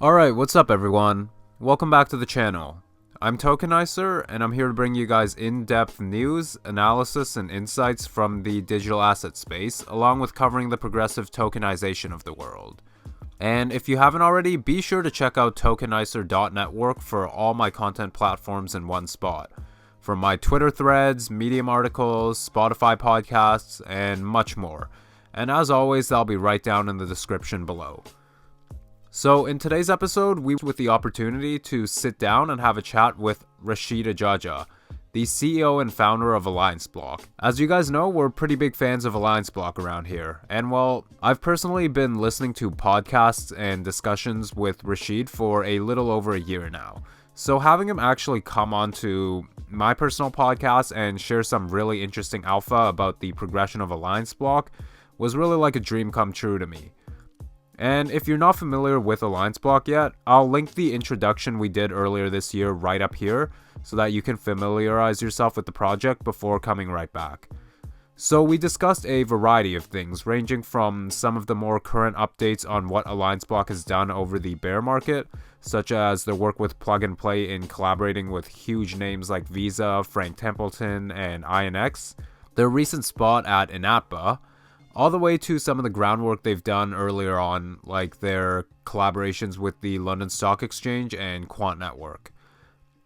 Alright, what's up everyone? Welcome back to the channel. I'm Tokenicer, and I'm here to bring you guys in-depth news, analysis, and insights from the digital asset space, along with covering the progressive tokenization of the world. And if you haven't already, be sure to check out tokenicer.network for all my content platforms in one spot. From my Twitter threads, Medium articles, Spotify podcasts, and much more. And as always, they'll be right down in the description below. So in today's episode, we with the opportunity to sit down and have a chat with Rachid Ajaja, the CEO and founder of AllianceBlock. As you guys know, we're pretty big fans of AllianceBlock around here. And well, I've personally been listening to podcasts and discussions with Rachid for a little over a year now. So having him actually come onto my personal podcast and share some really interesting alpha about the progression of AllianceBlock was really like a dream come true to me. And if you're not familiar with AllianceBlock yet, I'll link the introduction we did earlier this year right up here so that you can familiarize yourself with the project before coming right back. So we discussed a variety of things, ranging from some of the more current updates on what AllianceBlock has done over the bear market, such as their work with Plug and Play in collaborating with huge names like Visa, Frank Templeton, and INX, their recent spot at INATBA, all the way to some of the groundwork they've done earlier on, like their collaborations with the London Stock Exchange and Quant Network.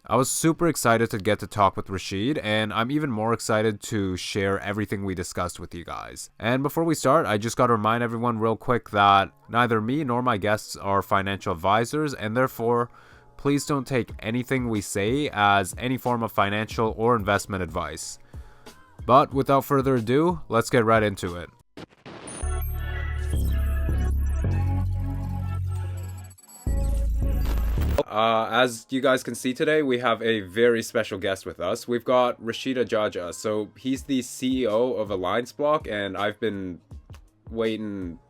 I was super excited to get to talk with Rachid, and I'm even more excited to share everything we discussed with you guys. And before we start, I just gotta remind everyone real quick that neither me nor my guests are financial advisors, and therefore, please don't take anything we say as any form of financial or investment advice. But without further ado, let's get right into it. As you guys can see today, we have a very special guest with us. We've got Rachid Ajaja. So he's the CEO of AllianceBlock, and I've been waiting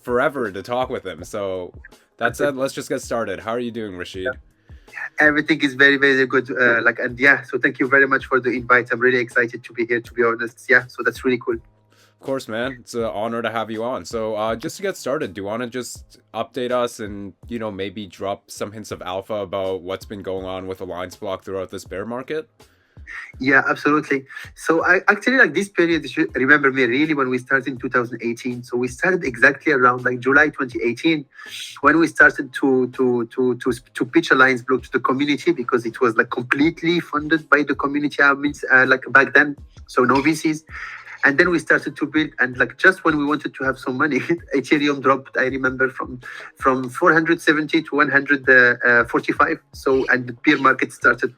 forever to talk with him. So that said, let's just get started. How are you doing, Rachid? Everything is very, very good. So thank you very much for the invite. I'm really excited to be here, to be honest. Yeah, so that's really cool. Of course, man. It's an honor to have you on. So just to get started, do you want to just update us and, maybe drop some hints of alpha about what's been going on with AllianceBlock throughout this bear market? Yeah, absolutely. So I actually like this period. You should remember me really when we started in 2018. So we started exactly around like July 2018 when we started to pitch AllianceBlock to the community, because it was like completely funded by the community. Like back then, so no VCs. And then we started to build, and like just when we wanted to have some money, Ethereum dropped. I remember from 470 to 145. So and the bear market started.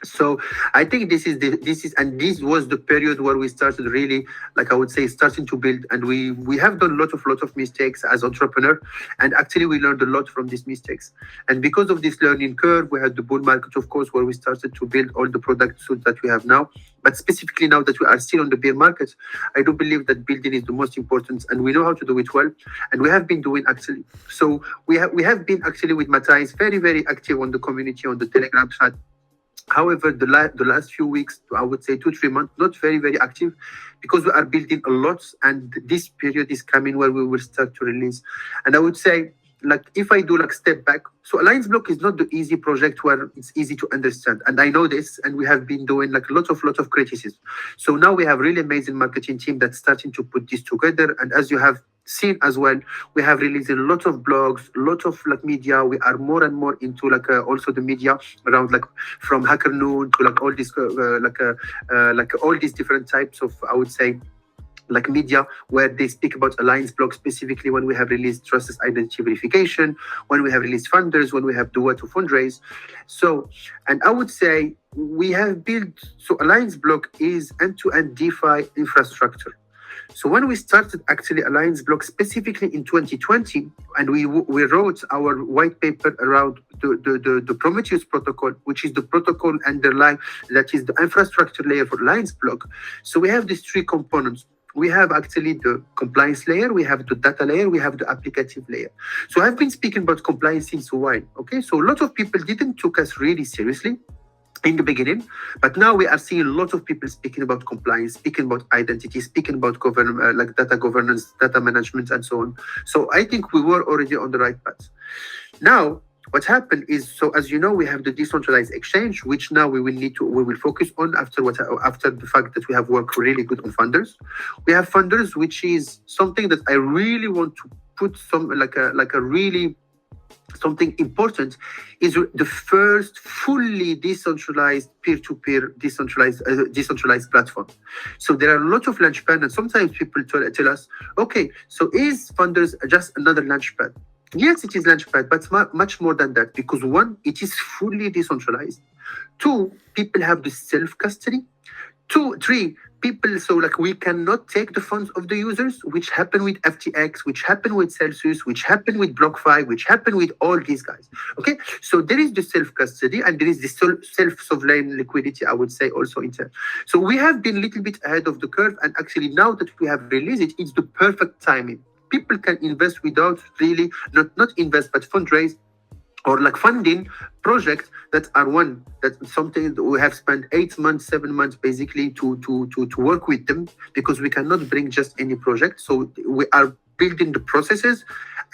So I think this this was the period where we started really, like I would say, starting to build, and we have done lot of mistakes as entrepreneur, and actually we learned a lot from these mistakes. And because of this learning curve, we had the bull market, of course, where we started to build all the product suite that we have now. But specifically now that we are still on the bear market, I do believe that building is the most important, and we know how to do it well, and we have been doing actually. So we have been actually with Matthias very active on the community, on the Telegram chat. However, the last few weeks, I would say 2-3 months, not very active, because we are building a lot, and this period is coming where we will start to release. And I would say, like, if I do like step back, so AllianceBlock is not the easy project where it's easy to understand, and I know this, and we have been doing like a lot of criticism. So now we have really amazing marketing team that's starting to put this together, and as you have seen as well, we have released a lot of blogs, a lot of like media. We are more and more into like also the media around, like from Hacker Noon to like all this like all these different types of, I would say, like media, where they speak about AllianceBlock, specifically when we have released trusted identity verification, when we have released funders, when we have do what to fundraise. So, and I would say we have built, so AllianceBlock is end-to-end DeFi infrastructure. So when we started actually AllianceBlock specifically in 2020, and we wrote our white paper around the Prometheus protocol, which is the protocol underlying, that is the infrastructure layer for AllianceBlock. So we have these three components. We have actually the compliance layer, we have the data layer, we have the applicative layer. So I've been speaking about compliance since a while. Okay, so a lot of people didn't took us really seriously in the beginning, but now we are seeing a lot of people speaking about compliance, speaking about identity, speaking about like data governance, data management, and so on. So I think we were already on the right path. Now, what happened is, so as you know, we have the decentralized exchange, which now we will focus on after the fact that we have worked really good on funders. We have funders, which is something that I really want to put some like a really something important, is the first fully decentralized peer-to-peer decentralized platform. So there are a lot of launchpad, and sometimes people tell us, okay, so is funders just another launchpad? Yes, it is launchpad, but much more than that, because one, it is fully decentralized. Two, people have the self-custody. Three, people, so like we cannot take the funds of the users, which happen with FTX, which happen with Celsius, which happen with BlockFi, which happen with all these guys. Okay, so there is the self-custody and there is the self-sovereign liquidity, I would say, also in there. So we have been a little bit ahead of the curve, and actually now that we have released it, it's the perfect timing. People can invest without really, not invest, but fundraise or like funding projects that are something that we have spent 8 months, 7 months basically to work with them, because we cannot bring just any project. So we are building the processes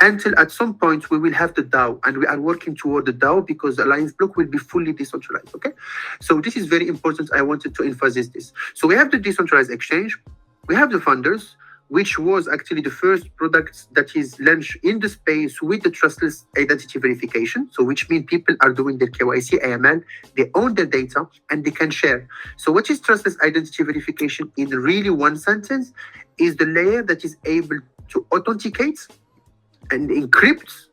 until at some point we will have the DAO, and we are working toward the DAO because AllianceBlock will be fully decentralized. Okay, so this is very important. I wanted to emphasize this. So we have the decentralized exchange, we have the funders, which was actually the first product that is launched in the space with the trustless identity verification. So which means people are doing their KYC, AML, they own their data, and they can share. So what is trustless identity verification in really one sentence? Is the layer that is able to authenticate and encrypt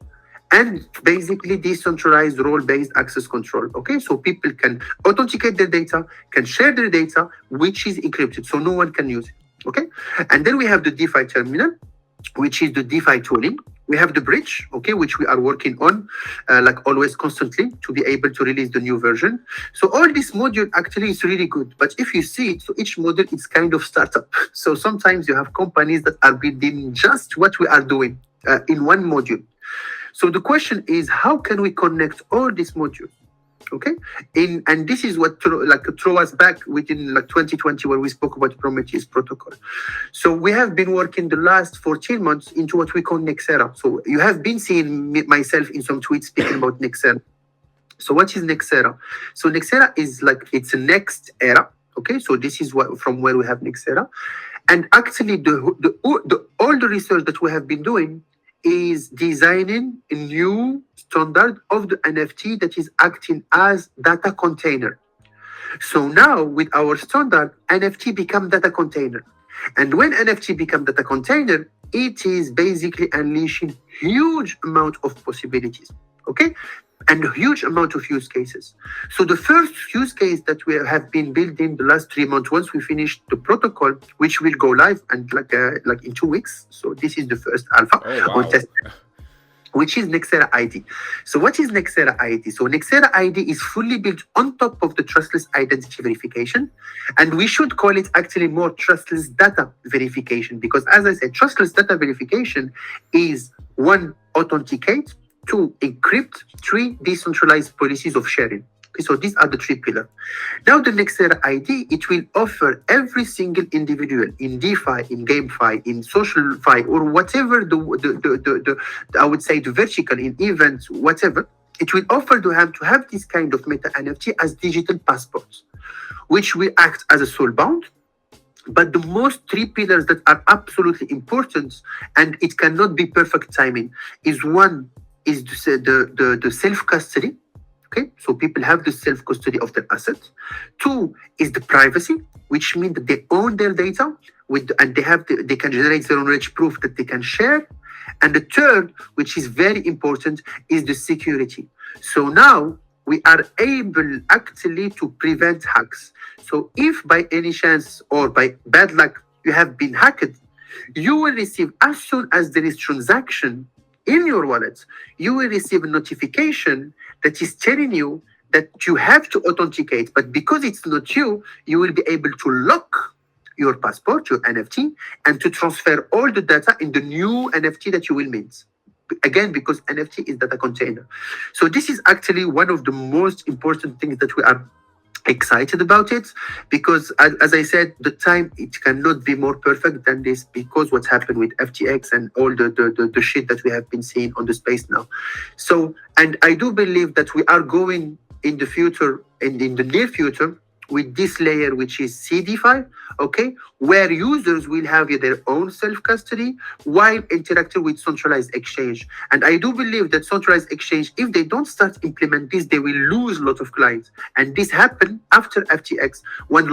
and basically decentralized role-based access control. Okay, so people can authenticate their data, can share their data, which is encrypted, so no one can use it. Okay, and then we have the DeFi terminal, which is the DeFi tooling. We have the bridge, okay, which we are working on, like always, constantly, to be able to release the new version. So all this module actually is really good. But if you see it, so each module is kind of startup. So sometimes you have companies that are building just what we are doing in one module. So the question is, how can we connect all these modules? Okay, and this is what throw us back within like 2020, where we spoke about Prometheus protocol. So we have been working the last 14 months into what we call Nexera. So you have been seeing myself in some tweets speaking about Nexera. So what is Nexera? So Nexera is like, it's a next era. Okay, so this is what from where we have Nexera, and actually all the research that we have been doing is designing a new standard of the NFT that is acting as data container. So now with our standard, NFT become data container. And when NFT become data container, it is basically unleashing huge amount of possibilities. Okay? And a huge amount of use cases. So the first use case that we have been building the last 3 months, once we finish the protocol, which will go live and like in 2 weeks. So this is the first alpha on test, which is Nexera ID. So what is Nexera ID? So Nexera ID is fully built on top of the trustless identity verification, and we should call it actually more trustless data verification, because as I said, trustless data verification is 1, authenticate, 2, encrypt, 3, decentralized policies of sharing. Okay, so these are the 3 pillars. Now the Nexera ID, it will offer every single individual in DeFi, in GameFi, in SocialFi, or whatever the I would say the vertical, in events, whatever, it will offer to have this kind of meta NFT as digital passports, which will act as a soul bound. But the most 3 pillars that are absolutely important, and it cannot be perfect timing, is 1, is the self-custody. Okay, so people have the self-custody of their assets. 2 is the privacy, which means that they own their data and they can generate zero knowledge proof that they can share. And the 3rd, which is very important, is the security. So now we are able actually to prevent hacks. So if by any chance or by bad luck you have been hacked, you will receive, as soon as there is transaction in your wallet, you will receive a notification that is telling you that you have to authenticate. But because it's not you, you will be able to lock your passport, your NFT, and to transfer all the data in the new NFT that you will mint. Again, because NFT is data container. So this is actually one of the most important things that we are excited about it, because as I said, the time it cannot be more perfect than this, because what's happened with FTX and all the shit that we have been seeing on the space now. So, and I do believe that we are going in the future and in the near future with this layer, which is CDFI, okay, where users will have their own self-custody while interacting with centralized exchange. And I do believe that centralized exchange, if they don't start implement this, they will lose a lot of clients. And this happened after FTX, when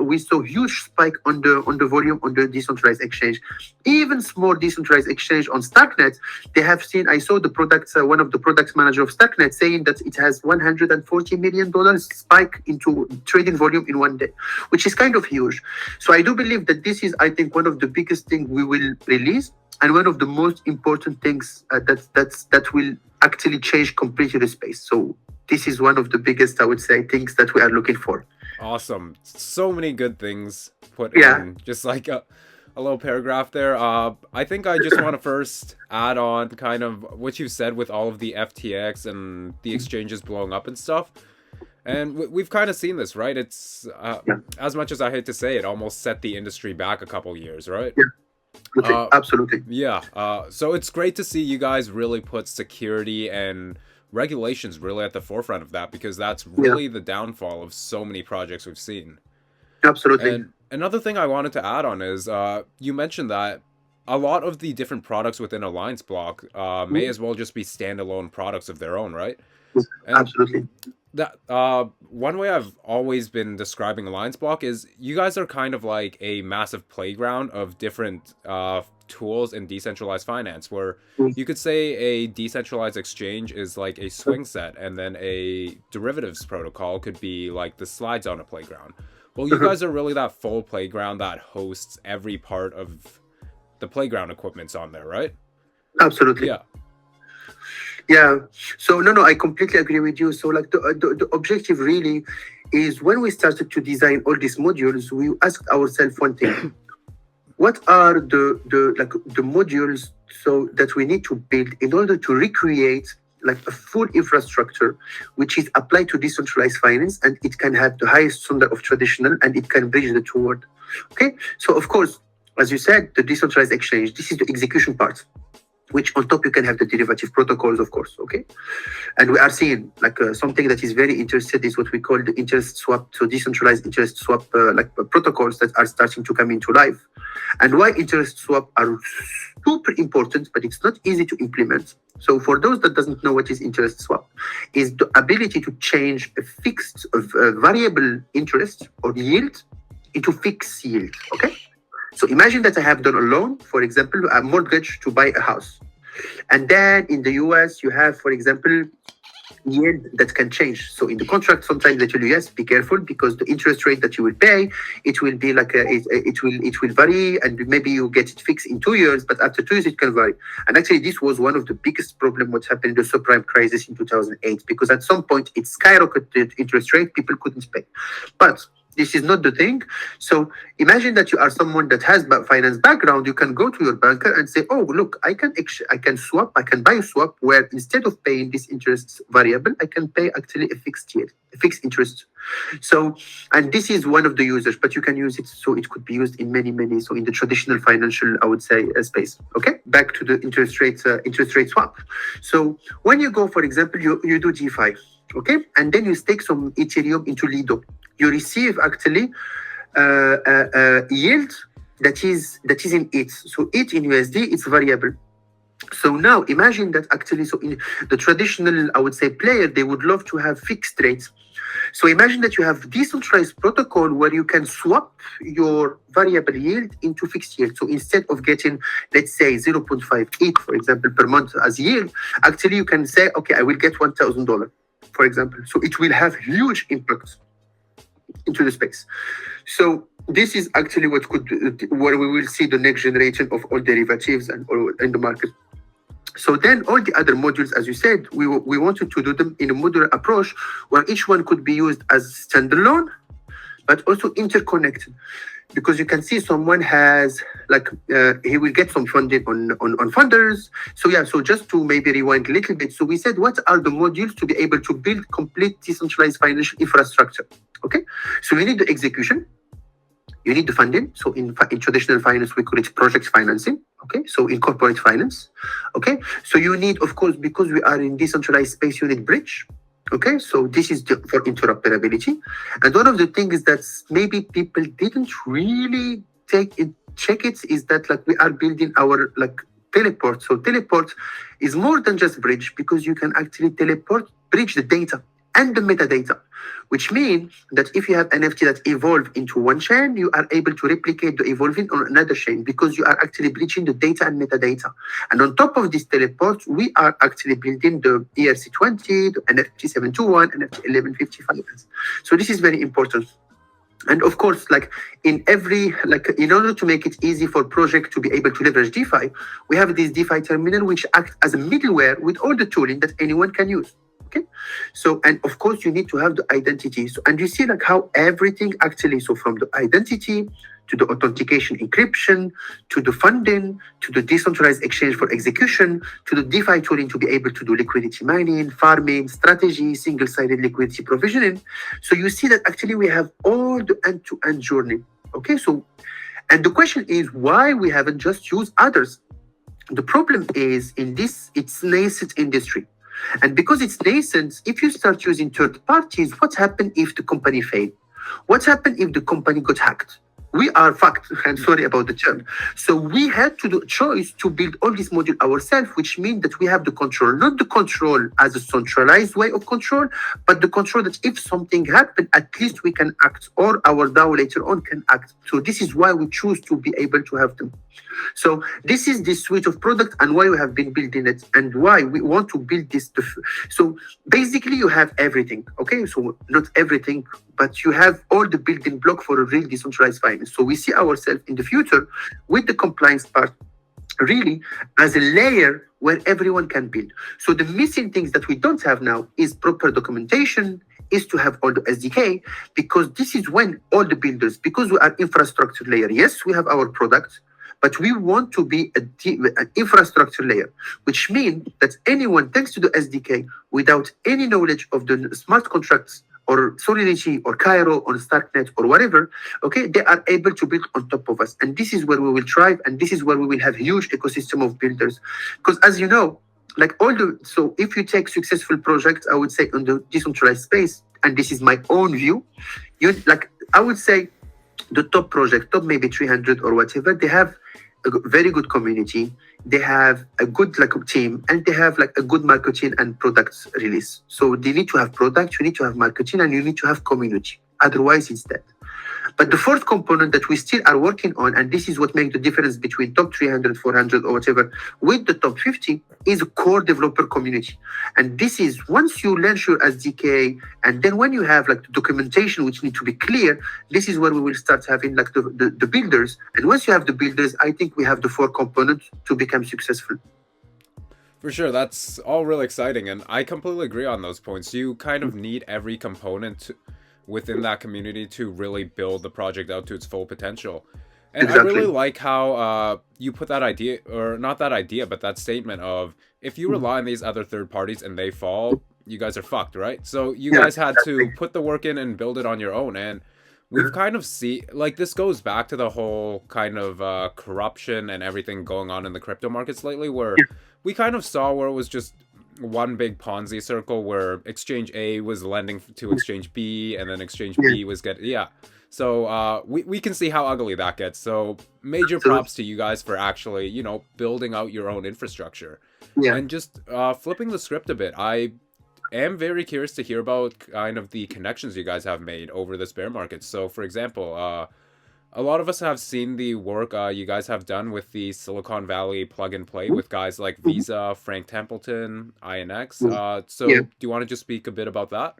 we saw huge spike on the volume on the decentralized exchange. Even small decentralized exchange on Starknet, they have seen, I saw the products, one of the product manager of Starknet saying that it has $140 million spike into trading volume in one day, which is kind of huge. So I do believe that this is, I think, one of the biggest things we will release, and one of the most important things that will actually change completely the space. So this is one of the biggest, I would say, things that we are looking for. Awesome. So many good things put in just like a little paragraph there. I think I just want to first add on kind of what you said with all of the FTX and the exchanges blowing up and stuff. And we've kind of seen this, right? It's as much as I hate to say it, almost set the industry back a couple years, right? Yeah, absolutely. Yeah. So it's great to see you guys really put security and regulations really at the forefront of that, because that's really the downfall of so many projects we've seen. Absolutely. And another thing I wanted to add on is you mentioned that a lot of the different products within AllianceBlock may as well just be standalone products of their own, right? And absolutely. That one way I've always been describing AllianceBlock is you guys are kind of like a massive playground of different tools in decentralized finance, where you could say a decentralized exchange is like a swing set, and then a derivatives protocol could be like the slides on a playground. Well, you guys are really that full playground that hosts every part of the playground equipment's on there, right? Absolutely. Yeah. Yeah. So no, I completely agree with you. So like the objective really is, when we started to design all these modules, we asked ourselves one thing: what are the modules so that we need to build in order to recreate like a full infrastructure which is applied to decentralized finance, and it can have the highest standard of traditional, and it can bridge the two worlds. Okay. So of course, as you said, the decentralized exchange, this is the execution part, which on top you can have the derivative protocols, of course, okay? And we are seeing like something that is very interesting is what we call the interest swap, so decentralized interest swap protocols that are starting to come into life. And why interest swap are super important, but it's not easy to implement. So for those that doesn't know what is interest swap, is the ability to change a fixed variable interest or yield into fixed yield, okay? So imagine that I have done a loan, for example, a mortgage to buy a house. And then in the US, you have, for example, yield that can change. So in the contract, sometimes they tell you, yes, be careful, because the interest rate that you will pay, it will be like it will vary, and maybe you get it fixed in 2 years, but after 2 years it can vary. And actually, this was one of the biggest problems what happened in the subprime crisis in 2008, because at some point it skyrocketed interest rate, people couldn't pay. But this is not the thing. So imagine that you are someone that has finance background. You can go to your banker and say, "Oh, look, I can swap. I can buy a swap where instead of paying this interest variable, I can pay actually a fixed yield, a fixed interest." So, and this is one of the users, but you can use it. So it could be used in many. So in the traditional financial, I would say, space. Okay, back to the interest rate swap. So when you go, for example, you do DeFi, okay, and then you stake some Ethereum into Lido. You receive actually a yield that is in ETH. So ETH in USD, it's variable. So now imagine that actually, so in the traditional, I would say, player, they would love to have fixed rates. So imagine that you have decentralized protocol where you can swap your variable yield into fixed yield. So instead of getting, let's say, 0.5 ETH, for example, per month as yield, actually you can say, okay, I will get $1,000, for example. So it will have huge impact into the space. So this is actually where we will see the next generation of all derivatives and all in the market. So then all the other modules, as you said, we wanted to do them in a modular approach where each one could be used as standalone, but also interconnected. because you can see someone has like he will get some funding on funders. So yeah, so just to maybe rewind a little bit, so we said what are the modules to be able to build complete decentralized financial infrastructure. Okay, so you need the execution, you need the funding. So in traditional finance, we call it project financing. Okay, so in corporate finance. Okay, so you need, of course, because we are in decentralized space, you need bridge. Okay, so this is for interoperability. And one of the things that maybe people didn't really check it is that like we are building our like teleport. So teleport is more than just bridge, because you can actually bridge the data and the metadata, which means that if you have NFT that evolve into one chain, you are able to replicate the evolving on another chain, because you are actually bridging the data and metadata. And on top of this teleport, we are actually building the ERC20, the NFT 721, NFT 1155. So this is very important. And of course, like in order to make it easy for project to be able to leverage DeFi, we have this DeFi terminal which acts as a middleware with all the tooling that anyone can use. Okay, so and of course you need to have the identity. So and you see like how everything actually, so from the identity to the authentication encryption, to the funding, to the decentralized exchange for execution, to the DeFi tooling to be able to do liquidity mining, farming, strategy, single-sided liquidity provisioning. So you see that actually we have all the end-to-end journey. Okay, so and the question is why we haven't just used others. The problem is in this, it's nascent industry. And because it's nascent, if you start using third parties, what happens if the company failed? What happens if the company got hacked? We are fucked. I'm sorry about the term. So we had to do a choice to build all this module ourselves, which means that we have the control, not the control as a centralized way of control, but the control that if something happens, at least we can act, or our DAO later on can act. So this is why we choose to be able to have them. So this is the suite of product and why we have been building it and why we want to build this. So basically you have everything. Okay, so not everything, but you have all the building block for a real decentralized finance. So we see ourselves in the future with the compliance part really as a layer where everyone can build. So the missing things that we don't have now is proper documentation, is to have all the SDK, because this is when all the builders, because we are infrastructure layer, yes, we have our product, but we want to be an infrastructure layer, which means that anyone, thanks to the SDK, without any knowledge of the smart contracts or Solidity or Cairo or Starknet or whatever, okay, they are able to build on top of us. And this is where we will thrive, and this is where we will have huge ecosystem of builders. Because as you know, like so if you take successful projects, I would say on the decentralized space, and this is my own view, I would say the top project, top maybe 300 or whatever, they have a very good community, they have a good team, and they have a good marketing and products release. So they need to have product, you need to have marketing, and you need to have community. Otherwise, it's dead. But the fourth component that we still are working on, and this is what makes the difference between top 300, 400 or whatever with the top 50, is a core developer community. And this is once you launch your SDK, and then when you have the documentation which need to be clear, this is where we will start having the builders. And once you have the builders, I think we have the four components to become successful. For sure, that's all really exciting, and I completely agree on those points. You kind of need every component within that community to really build the project out to its full potential. And exactly. I really like how you put that idea, or not that idea, but that statement of if you rely on these other third parties and they fall, you guys are fucked, right? So you guys had to put the work in and build it on your own. And we've kind of this goes back to the whole kind of corruption and everything going on in the crypto markets lately, where we kind of saw where it was just one big Ponzi circle where exchange A was lending to exchange B, and then exchange B was so we can see how ugly that gets. So major props to you guys for actually, building out your own infrastructure. And just flipping the script a bit, I am very curious to hear about kind of the connections you guys have made over this bear market. So for example, a lot of us have seen the work you guys have done with the Silicon Valley plug and play with guys like Visa, Frank Templeton, INX. Do you want to just speak a bit about that?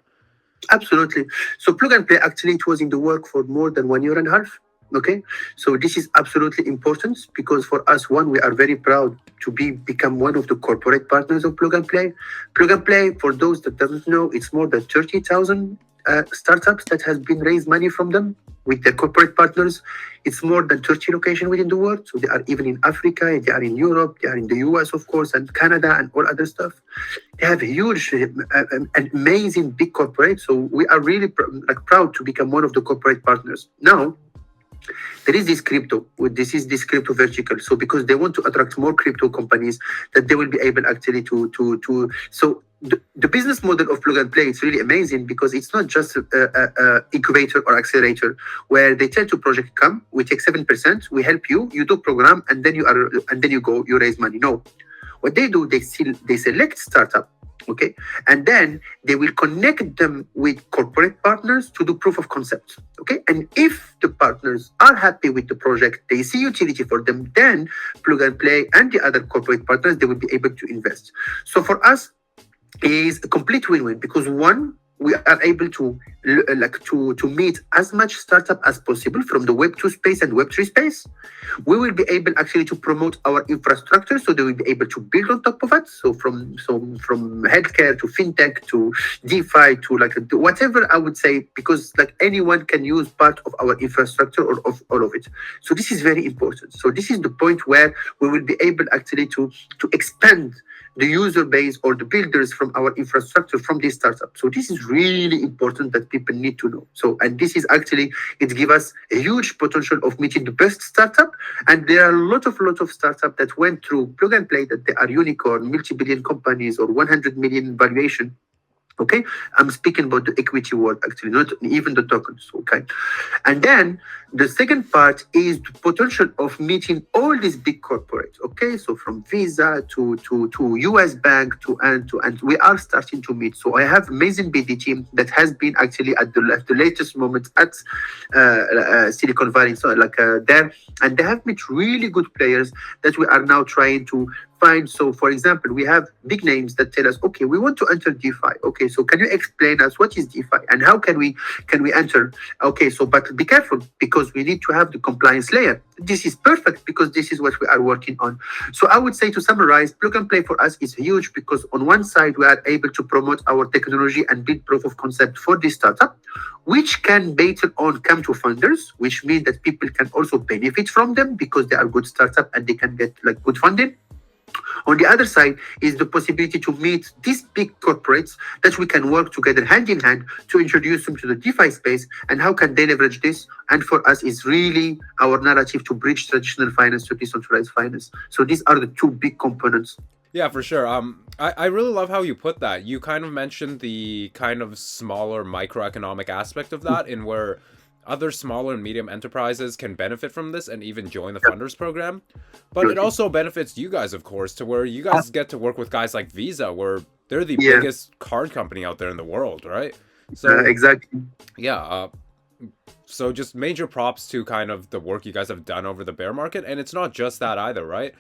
Absolutely. So plug and play, actually, it was in the work for more than 1.5 years. Okay, so this is absolutely important, because for us, we are very proud to become one of the corporate partners of plug and play. Plug and play, for those that doesn't know, it's more than 30,000 startups that has been raised money from them with their corporate partners. It's more than 30 locations within the world. So they are even in Africa, they are in Europe, they are in the US, of course, and Canada and all other stuff. They have huge, and amazing big corporates. So we are really proud to become one of the corporate partners. Now, there is this crypto. This crypto vertical. So because they want to attract more crypto companies, that they will be able actually to. So the business model of plug and play is really amazing because it's not just a incubator or accelerator where they tell to project, come, we take 7%, we help you, you do program, and then you go, you raise money. No, what they do, they select startup. Okay, and then they will connect them with corporate partners to do proof of concept. Okay, and if the partners are happy with the project, they see utility for them, then plug and play and the other corporate partners, they will be able to invest. So for us, is a complete win-win because one, we are able to meet as much startup as possible from the Web2 space and Web3 space. We will be able actually to promote our infrastructure, so they will be able to build on top of it. So from healthcare to fintech to DeFi to whatever, I would say, because anyone can use part of our infrastructure or of all of it. So this is very important. So this is the point where we will be able actually to expand the user base or the builders from our infrastructure from this startup. So this is really important that people need to know. So, and this is actually, it gives us a huge potential of meeting the best startup. And there are a lot of startups that went through plug and play, that they are unicorn, multi-billion companies or 100 million valuation. Okay, I'm speaking about the equity world, actually, not even the tokens. Okay, and then the second part is the potential of meeting all these big corporates. Okay, so from Visa to US Bank and we are starting to meet. So I have amazing BD team that has been actually at the latest moment at Silicon Valley, so there, and they have met really good players that we are now trying to find. So for example, we have big names that tell us, okay, we want to enter DeFi. Okay, so can you explain us what is DeFi and how can we enter? Okay, so but be careful because we need to have the compliance layer. This is perfect because this is what we are working on. So I would say, to summarize, plug and play for us is huge because on one side we are able to promote our technology and build proof of concept for this startup, which can later on come to funders, which means that people can also benefit from them because they are good startup and they can get good funding. On the other side is the possibility to meet these big corporates that we can work together hand in hand to introduce them to the DeFi space and how can they leverage this. And for us is really our narrative to bridge traditional finance to decentralized finance. So these are the two big components. Yeah, for sure. I really love how you put that. You kind of mentioned the kind of smaller microeconomic aspect of that, in where other smaller and medium enterprises can benefit from this and even join the funders program. But it also benefits you guys, of course, to where you guys get to work with guys like Visa, where they're the biggest card company out there in the world, right? So exactly. Yeah. So just major props to kind of the work you guys have done over the bear market. And it's not just that either, right?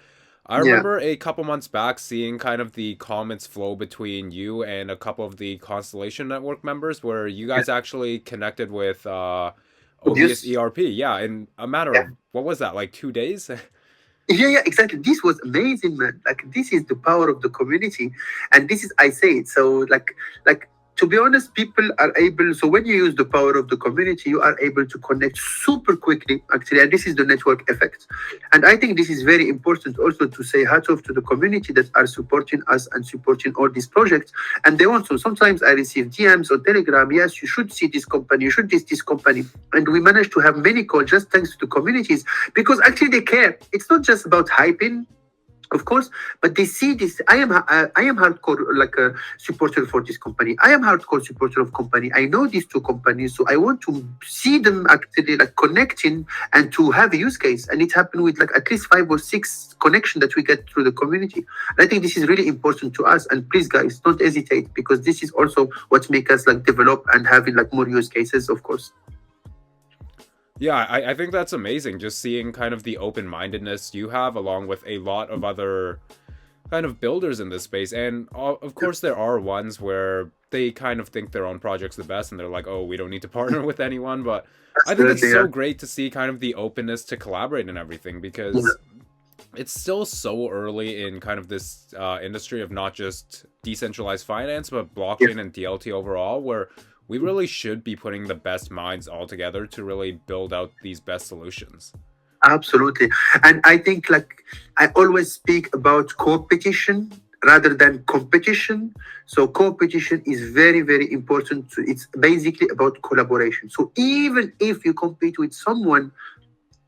I remember a couple months back seeing kind of the comments flow between you and a couple of the Constellation Network members, where you guys actually connected with Obvious ERP, in a matter of, what was that, 2 days? Yeah, exactly. This was amazing, man. This is the power of the community, and this is, I say it. So, to be honest, people are able. So when you use the power of the community, you are able to connect super quickly, actually, and this is the network effect. And I think this is very important also to say hats off to the community that are supporting us and supporting all these projects. And they also, sometimes I receive DMs on Telegram, yes, you should see this company, you should this company. And we managed to have many calls just thanks to the communities, because actually they care. It's not just about hyping, of course, but they see this. I am hardcore a supporter for this company. I am hardcore supporter of company. I know these two companies, so I want to see them actually connecting and to have a use case. And it happened with at least 5 or 6 connection that we get through the community. And I think this is really important to us. And please, guys, don't hesitate, because this is also what makes us develop and having more use cases, of course. Yeah, I think that's amazing, just seeing kind of the open-mindedness you have along with a lot of other kind of builders in this space. And of course there are ones where they kind of think their own project's the best and they're like, oh, we don't need to partner with anyone. But I think it's so great to see kind of the openness to collaborate and everything, because it's still so early in kind of this industry of not just decentralized finance, but Yes, blockchain and DLT overall, where we really should be putting the best minds all together to really build out these best solutions. absolutely. And I think like I always speak about competition rather than competition. So competition is very, very important. It's basically about collaboration. So even if you compete with someone,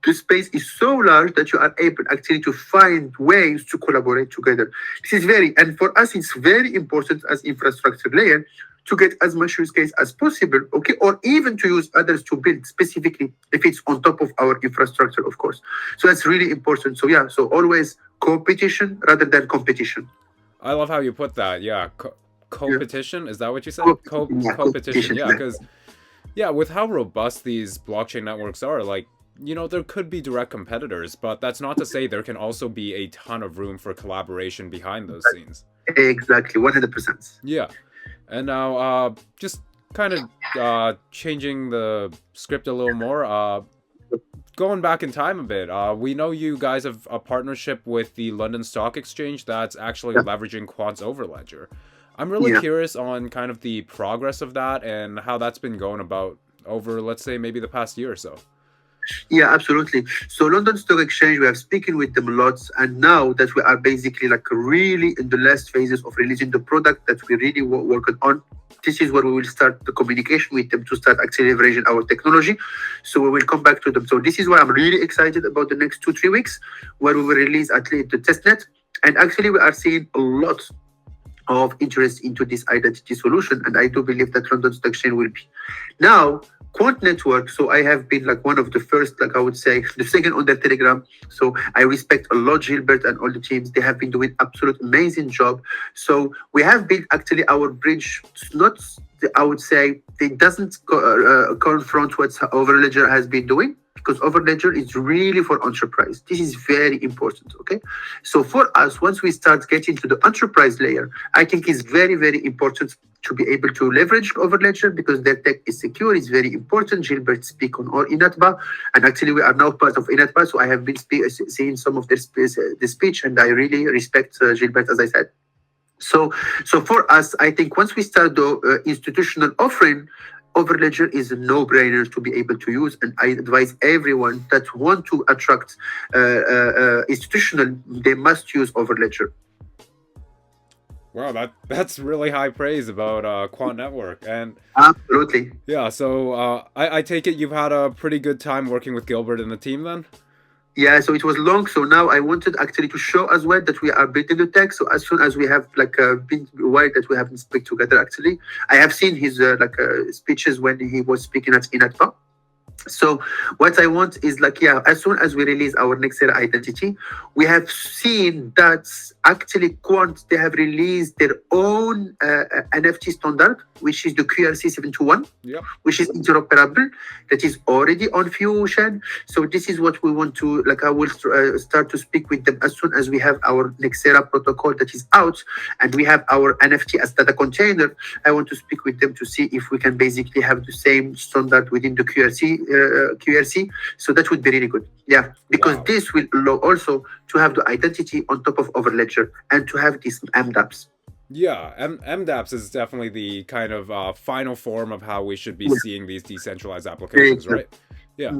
the space is so large that you are able actually to find ways to collaborate together. This is very, and for us, it's very important as infrastructure layer to get as much use case as possible, okay, or even to use others to build specifically if it's on top of our infrastructure, of course. So that's really important. So yeah, so always competition rather than competition. I love how you put that. Yeah, Yeah, competition, is that what you said? yeah, Competition. competition. Yeah, Yeah. because yeah, with how robust these blockchain networks are, like, there could be direct competitors, but that's not to say there can also be a ton of room for collaboration behind those scenes. Exactly, 100%. Yeah. And now, just kind of changing the script a little more, going back in time a bit, we know you guys have a partnership with the London Stock Exchange that's actually Yeah, leveraging Quant's Overledger. I'm really yeah. curious on kind of the progress of that and how that's been going about over, let's say, maybe the past year or so. Yeah, absolutely. So London Stock Exchange, we have speaking with them lots, and now that we are basically like really in the last phases of releasing the product that we really working on, this is where we will start the communication with them to start actually leveraging our technology. So we will come back to them. So this is why I'm really excited about the next 2 3 weeks, where we will release at least the testnet. And actually, we are seeing a lot of interest into this identity solution, and I do believe that London Stock Exchange will be. Now, Quant Network, so I have been like one of the first, like I would say, the second on their Telegram. So I respect a lot Gilbert and all the teams. They have been doing absolute amazing job. So we have built actually our bridge, not I would say it doesn't confront what Overledger has been doing because Overledger is really for enterprise. This is very important. Okay, so for us, once we start getting to the enterprise layer, I think it's very, very important to be able to leverage Overledger because their tech is secure. It's very important. Gilbert speak on or Inatba, and actually we are now part of Inatba, so I have been seeing some of their the speech, and I really respect Gilbert, as I said. So for us, I think once we start the institutional offering, Overledger is a no-brainer to be able to use, and I advise everyone that want to attract institutional, they must use Overledger. Wow, that's really high praise about Quant Network. And Absolutely. yeah, so I take it you've had a pretty good time working with Gilbert and the team then? Yeah, so it was long. So now I wanted actually to show as well that we are building the tech. So as soon as we have like been aware that we haven't speak together, actually, I have seen his speeches when he was speaking at Inatpa. So what I want is like, yeah, as soon as we release our next era identity, we have seen that actually Quant, they have released their own NFT standard, which is the QRC 721, Yep. which is interoperable, that is already on Fusion. So this is what we want to, like, I will start to speak with them as soon as we have our Nexera protocol that is out and we have our NFT as data container. I want to speak with them to see if we can basically have the same standard within the QRC. So that would be really good. Yeah, because Wow. this will allow also to have the identity on top of Overledger and to have these MDApps. Yeah, MDApps is definitely the kind of final form of how we should be seeing these decentralized applications, right? Yeah.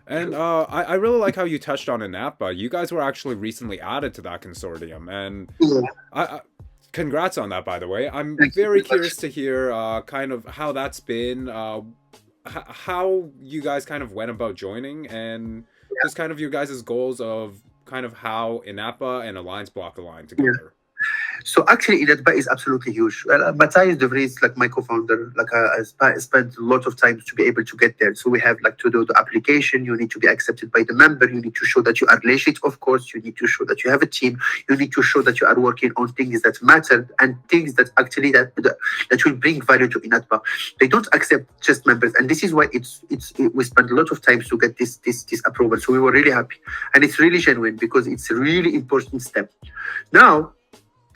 And I really like how you touched on Inappa. You guys were actually recently added to that consortium, and Yeah. congrats on that, by the way. I'm Thank you very very much. curious to hear kind of how that's been, how you guys kind of went about joining, and just kind of your guys' goals of kind of how Inappa and AllianceBlock align Yeah. together. So actually, Inatba is absolutely huge. Well, Matthias De Vries, like my co-founder, like I spent a lot of time to be able to get there. So we have like to do the application. You need to be accepted by the member. You need to show that you are legit, of course. You need to show that you have a team. You need to show that you are working on things that matter and things that actually that will bring value to Inatba. They don't accept just members, and this is why we spent a lot of time to get this approval. So we were really happy, and it's really genuine because it's a really important step. Now,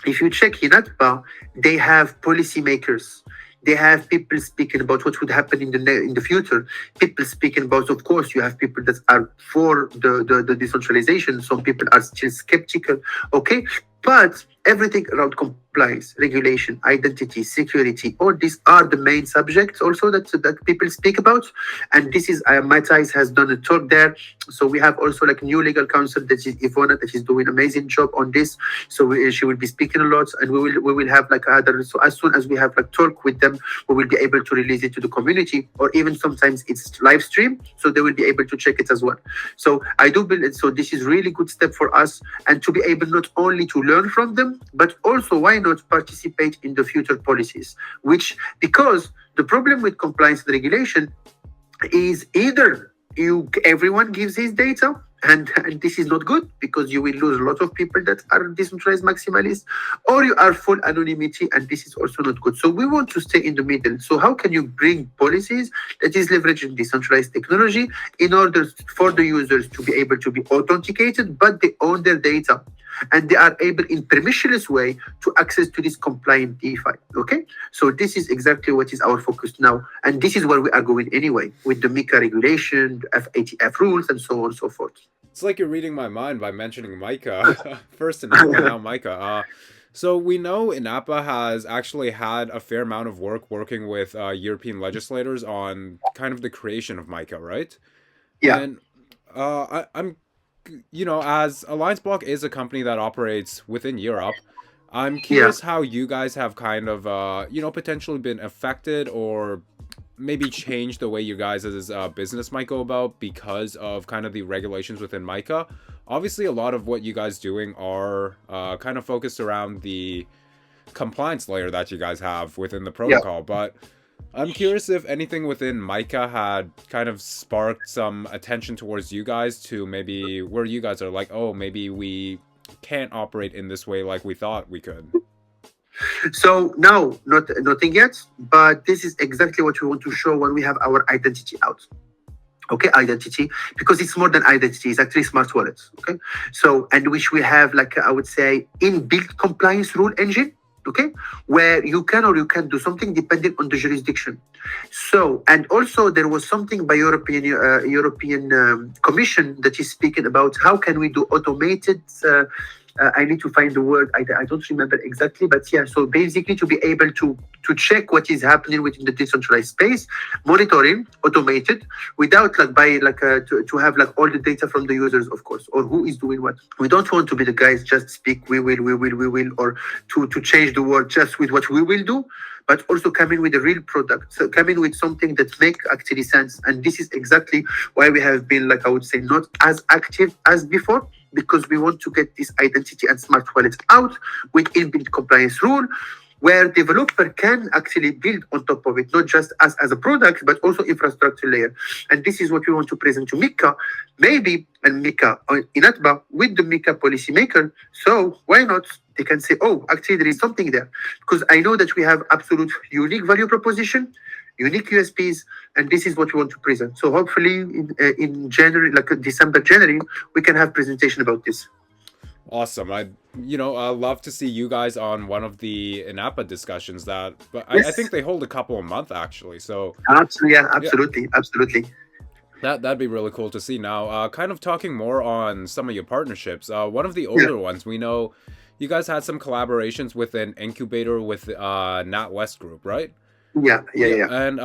if you check Hinatpa, they have policymakers. They have people speaking about what would happen in the future. People speaking about, of course, you have people that are for the decentralization. Some people are still skeptical. Okay, but everything around compliance, regulation, identity, security, all these are the main subjects also that people speak about. And this is Matthias has done a talk there. So we have also like new legal counsel that is Ivona that is doing amazing job on this. So she will be speaking a lot, and we will have like other. So as soon as we have like talk with them, we will be able to release it to the community, or even sometimes it's live stream, so they will be able to check it as well. So I do believe so. This is really good step for us, and to be able not only to learn from them, but also why not participate in the future policies? Which because the problem with compliance and regulation is either everyone gives his data, and this is not good because you will lose a lot of people that are decentralized maximalists, or you are full anonymity, and this is also not good. So we want to stay in the middle. So how can you bring policies that is leveraging decentralized technology in order for the users to be able to be authenticated, but they own their data, and they are able in permissionless way to access to this compliant DeFi. Okay, so this is exactly what is our focus now, and this is where we are going anyway with the MiCA regulation, the FATF rules, and so on and so forth. It's like you're reading my mind by mentioning Micah. First Inapa, now Micah. So we know Inapa has actually had a fair amount of work working with European legislators on kind of the creation of Micah, right? Yeah. And I'm, as AllianceBlock is a company that operates within Europe, I'm curious how you guys have kind of, potentially been affected or maybe change the way you guys' business might go about because of kind of the regulations within MiCA. Obviously, a lot of what you guys doing are kind of focused around the compliance layer that you guys have within the protocol. But I'm curious if anything within MiCA had kind of sparked some attention towards you guys to maybe where you guys are like, oh, maybe we can't operate in this way like we thought we could. So no, nothing yet, but this is exactly what we want to show when we have our identity out. Okay, identity, because it's more than identity, it's actually smart wallets. Okay, so and which we have like I would say inbuilt compliance rule engine. Okay, where you can or you can't do something depending on the jurisdiction. So and also there was something by European Commission that is speaking about how can we do automated. I need to find the word. I don't remember exactly, but yeah. So basically, to be able to check what is happening within the decentralized space, monitoring, automated, without to have like all the data from the users, of course, or who is doing what. We don't want to be the guys just speak we will, or to change the world just with what we will do, but also coming with a real product, so coming with something that make actually sense. And this is exactly why we have been like I would say not as active as before, because we want to get this identity and smart wallet out with inbuilt compliance rule, where developer can actually build on top of it, not just as a product, but also infrastructure layer. And this is what we want to present to MiCA, maybe, and MiCA in ATBA with the MiCA policymaker. So why not? They can say, oh, actually there is something there. Because I know that we have absolute unique value proposition, unique USPs, and this is what we want to present. So hopefully in January, like December, January, we can have presentation about this. Awesome. I love to see you guys on one of the Inapa discussions but I think they hold a couple a month actually. So absolutely. That'd be really cool to see. Now, kind of talking more on some of your partnerships. One of the older ones, we know you guys had some collaborations with an incubator with NatWest Group, right? Yeah. And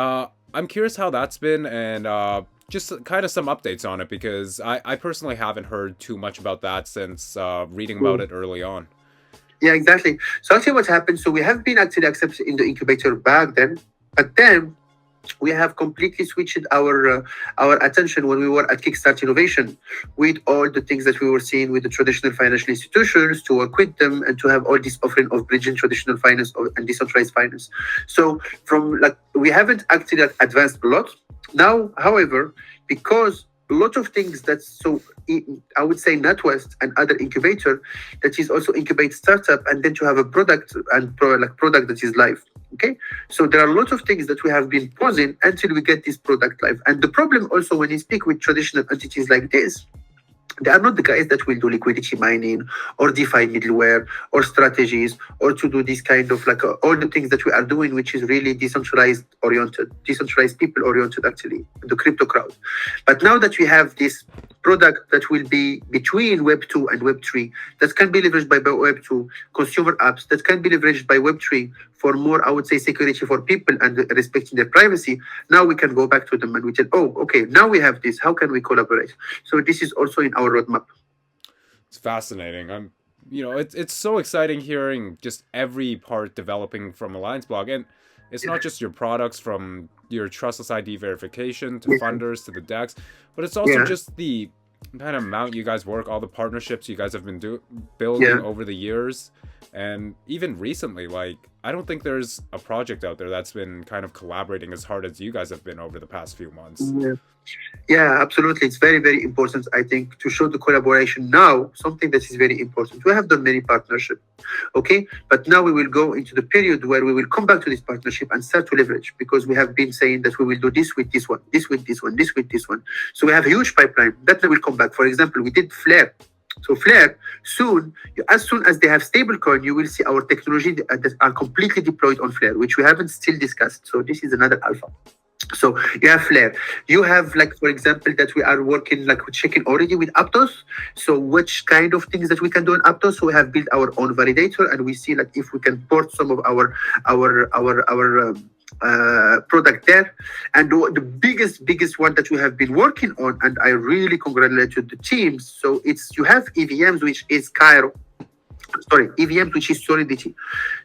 I'm curious how that's been, and just kind of some updates on it, because I personally haven't heard too much about that since reading about it early on. Yeah, exactly. So actually what happened, so we have been actually accepted in the incubator back then, but then we have completely switched our attention when we were at Kickstart Innovation, with all the things that we were seeing with the traditional financial institutions, to work with them and to have all this offering of bridging traditional finance and decentralized finance. So we haven't actually advanced a lot. Now, however, because a lot of things I would say NatWest and other incubator that is also incubate startup, and then to have a product and product that is live. Okay, so there are a lot of things that we have been pausing until we get this product live. And the problem also when you speak with traditional entities like this, They are not the guys that will do liquidity mining or DeFi middleware or strategies or to do this kind of like all the things that we are doing, which is really decentralized oriented, decentralized people oriented, actually, the crypto crowd. But now that we have this product that will be between Web 2 and Web 3, that can be leveraged by Web 2, consumer apps that can be leveraged by Web 3 for more, I would say, security for people and respecting their privacy. Now we can go back to them and we tell, oh, okay, now we have this. How can we collaborate? So this is also in our roadmap. It's fascinating. It's so exciting hearing just every part developing from AllianceBlock, and it's not just your products from your trustless ID verification to funders to the DEX, but it's also just the kind of amount you guys work, all the partnerships you guys have been building over the years, and even recently, like, I don't think there's a project out there that's been kind of collaborating as hard as you guys have been over the past few months. Yeah, absolutely. It's very, very important, I think, to show the collaboration now, something that is very important. We have done many partnerships, okay? But now we will go into the period where we will come back to this partnership and start to leverage, because we have been saying that we will do this with this one, this with this one, this with this one. So we have a huge pipeline that will come back. For example, we did Flare. So Flare, soon, as soon as they have stablecoin, you will see our technology that are completely deployed on Flare, which we haven't still discussed. So this is another alpha. So you have Flare. You have, like, for example, that we are working, like, we're checking already with Aptos. So which kind of things that we can do in Aptos. So we have built our own validator, and we see, like, if we can port some of our product there. And the biggest one that we have been working on, and I really congratulate the teams. So it's, you have EVMs, which is Cairo. Sorry, EVMs, which is Solidity.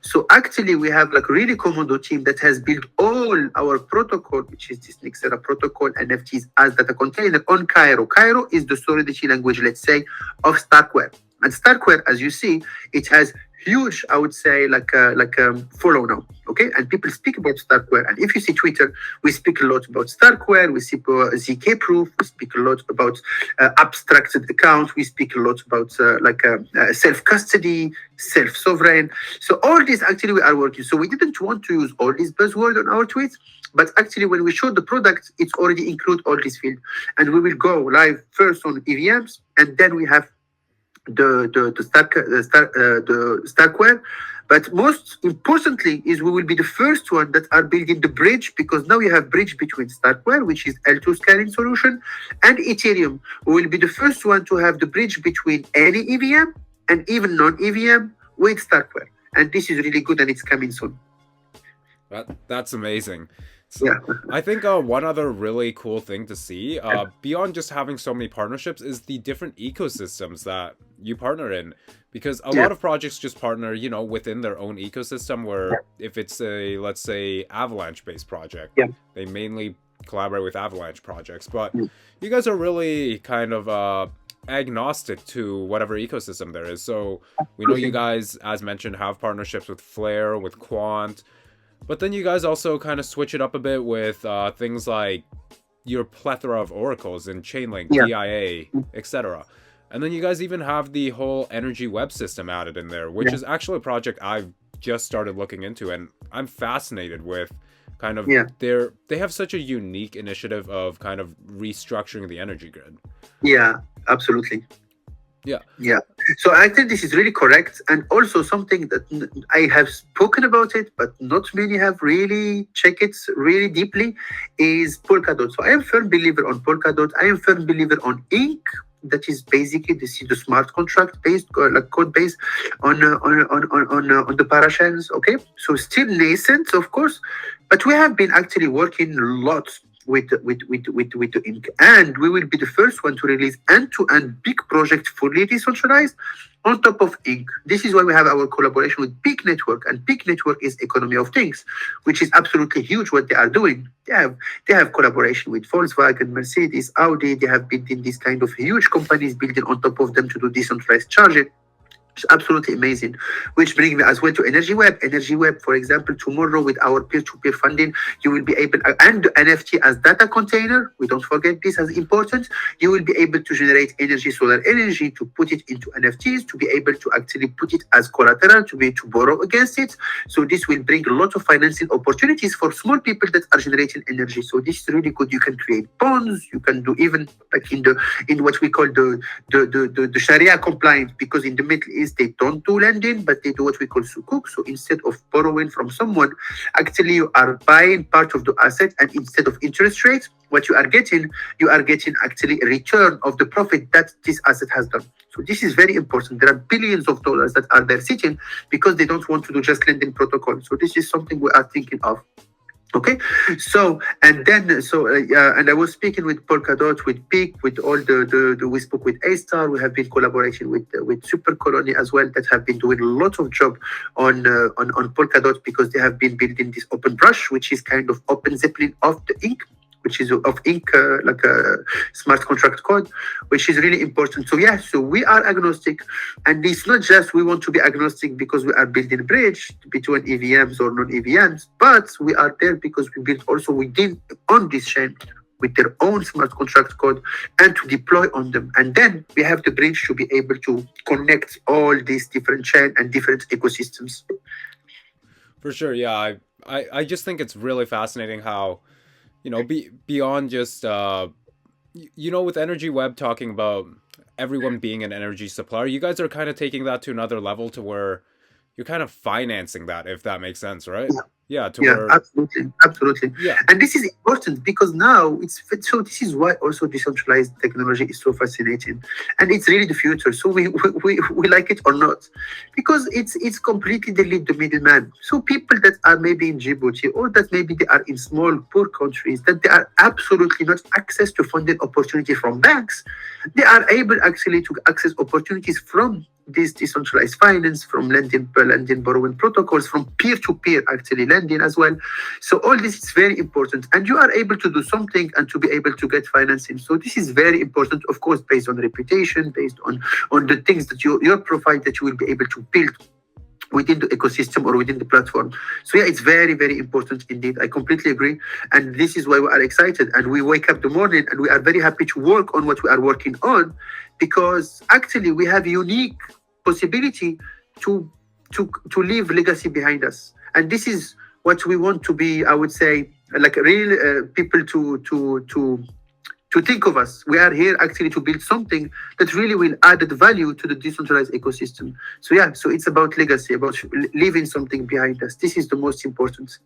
So actually, we have like really Commando team that has built all our protocol, which is this Nixera protocol, NFTs as data container on Cairo. Cairo is the Solidity language, let's say, of Starkware. And Starkware, as you see, it has huge, I would say, like follow now, okay? And people speak about Starkware. And if you see Twitter, we speak a lot about Starkware. We speak ZK proof. We speak a lot about abstracted account. We speak a lot about self-custody, self-sovereign. So all this actually we are working. So we didn't want to use all these buzzwords on our tweets, but actually when we show the product, it's already include all this field. And we will go live first on EVMs, and then we have the Starkware. But most importantly is we will be the first one that are building the bridge, because now you have bridge between Starkware, which is L2 scaling solution, and Ethereum. We will be the first one to have the bridge between any EVM and even non-EVM with Starkware. And this is really good, and it's coming soon. That's amazing. So I think one other really cool thing to see, beyond just having so many partnerships, is the different ecosystems that you partner in. Because a lot of projects just partner, you know, within their own ecosystem, where if it's a, let's say, Avalanche-based project, they mainly collaborate with Avalanche projects. But you guys are really kind of agnostic to whatever ecosystem there is. So we know you guys, as mentioned, have partnerships with Flare, with Quant. But then you guys also kind of switch it up a bit with things like your plethora of oracles in Chainlink, DIA, etc. And then you guys even have the whole energy web system added in there, which is actually a project I've just started looking into, and I'm fascinated with kind of they have such a unique initiative of kind of restructuring the energy grid. Yeah, absolutely. Yeah. So I think this is really correct, and also something that I have spoken about it, but not many have really checked it really deeply, is Polkadot. So I am firm believer on Polkadot. I am firm believer on Ink. That is basically the smart contract based, like code base on the parashells. Okay, so still nascent, of course, but we have been actually working a lot with the Ink, and we will be the first one to release end-to-end big project fully decentralized on top of Ink. This is why we have our collaboration with Big Network, and Big Network is economy of things, which is absolutely huge what they are doing. They have collaboration with Volkswagen, Mercedes, Audi. They have built in these kind of huge companies building on top of them to do decentralized charging. It's absolutely amazing. Which brings me as well to Energy Web. Energy Web, for example, tomorrow with our peer-to-peer funding, you will be able, and NFT as data container, we don't forget this as important, you will be able to generate energy, solar energy, to put it into NFTs, to be able to actually put it as collateral, to be to borrow against it. So this will bring a lot of financing opportunities for small people that are generating energy. So this is really good. You can create bonds, you can do even like in what we call the Sharia compliant, because in the Middle East they don't do lending, but they do what we call sukuk. So instead of borrowing from someone, actually you are buying part of the asset, and instead of interest rates, what you are getting actually a return of the profit that this asset has done. So this is very important. There are billions of dollars that are there sitting because they don't want to do just lending protocol. So this is something we are thinking of. Okay, so and I was speaking with Polkadot, with Peak, with all the we spoke with A-Star. We have been collaborating with Super Colony as well, that have been doing a lot of job on Polkadot, because they have been building this open brush, which is kind of open Zeppelin of the ink, which is of ink, like a smart contract code, which is really important. So yeah, so we are agnostic, and it's not just we want to be agnostic because we are building a bridge between EVMs or non-EVMs, but we are there because we build also within on this chain with their own smart contract code and to deploy on them. And then we have the bridge to be able to connect all these different chain and different ecosystems. For sure, yeah. I just think it's really fascinating how, beyond just with Energy Web talking about everyone being an energy supplier, you guys are kind of taking that to another level to where you're kind of financing that, if that makes sense, right? Yeah, to Yeah, where absolutely. yeah. And this is important because now so this is why also decentralized technology is so fascinating, and it's really the future. So we like it or not, because it's completely delete the middleman. So people that are maybe in Djibouti, or that maybe they are in small poor countries, that they are absolutely not access to funding opportunity from banks, they are able actually to access opportunities from this decentralized finance, from lending borrowing protocols, from peer-to-peer actually lending as well. So all this is very important, and you are able to do something and to be able to get financing. So this is very important, of course, based on reputation, based on the things that your profile that you will be able to build within the ecosystem or within the platform. So yeah, it's very, very important indeed. I completely agree. And this is why we are excited, and we wake up the morning and we are very happy to work on what we are working on, because actually we have unique possibility to leave legacy behind us. And this is what we want to be, I would say, like real people to think of us. We are here actually to build something that really will add the value to the decentralized ecosystem. So yeah, so it's about legacy, about leaving something behind us. This is the most important.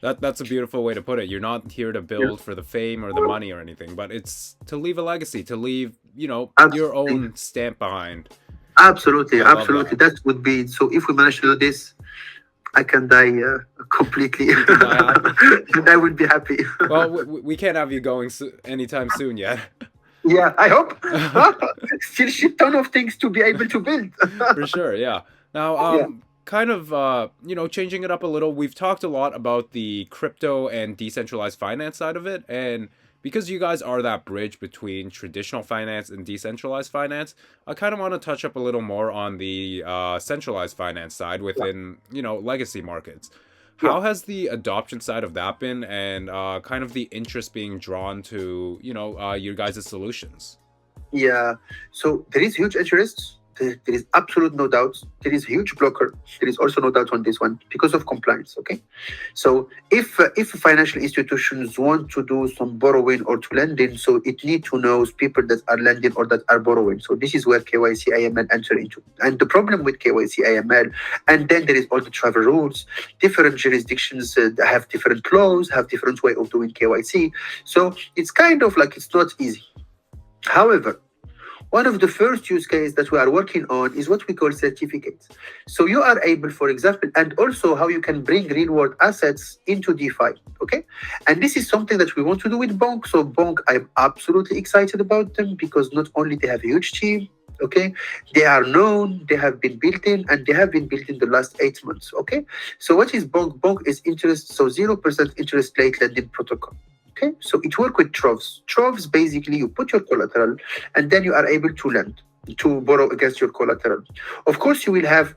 That's a beautiful way to put it. You're not here to build for the fame or the money or anything, but it's to leave a legacy, to leave, your own stamp behind. Absolutely. That would be, so if we manage to do this, I can die completely. And I would be happy. Well, we can't have you going anytime soon yet. Yeah, I hope. Still shit ton of things to be able to build. For sure, yeah. Now, kind of, changing it up a little, we've talked a lot about the crypto and decentralized finance side of it, and because you guys are that bridge between traditional finance and decentralized finance, I kind of want to touch up a little more on the centralized finance side within, legacy markets. How has the adoption side of that been, and kind of the interest being drawn to, your guys' solutions? Yeah, so there is huge interest. There is absolute no doubt. There is a huge blocker. There is also no doubt on this one because of compliance. Okay, so if financial institutions want to do some borrowing or to lending, so it need to know people that are lending or that are borrowing. So this is where KYC AML enter into. And the problem with KYC AML, and then there is all the travel rules. Different jurisdictions have different laws, have different way of doing KYC. So it's kind of like it's not easy. However, one of the first use cases that we are working on is what we call certificates. So you are able, for example, and also how you can bring real world assets into DeFi. Okay. And this is something that we want to do with Bonk. So Bonk, I'm absolutely excited about them because not only they have a huge team, okay, they are known, they have been built in, and they have been built in the last 8 months. Okay. So what is Bonk? Bonk is interest, so 0% interest rate lending protocol. Okay, so it works with Trovs. Trovs, basically, you put your collateral and then you are able to lend. to borrow against your collateral. Of course, you will have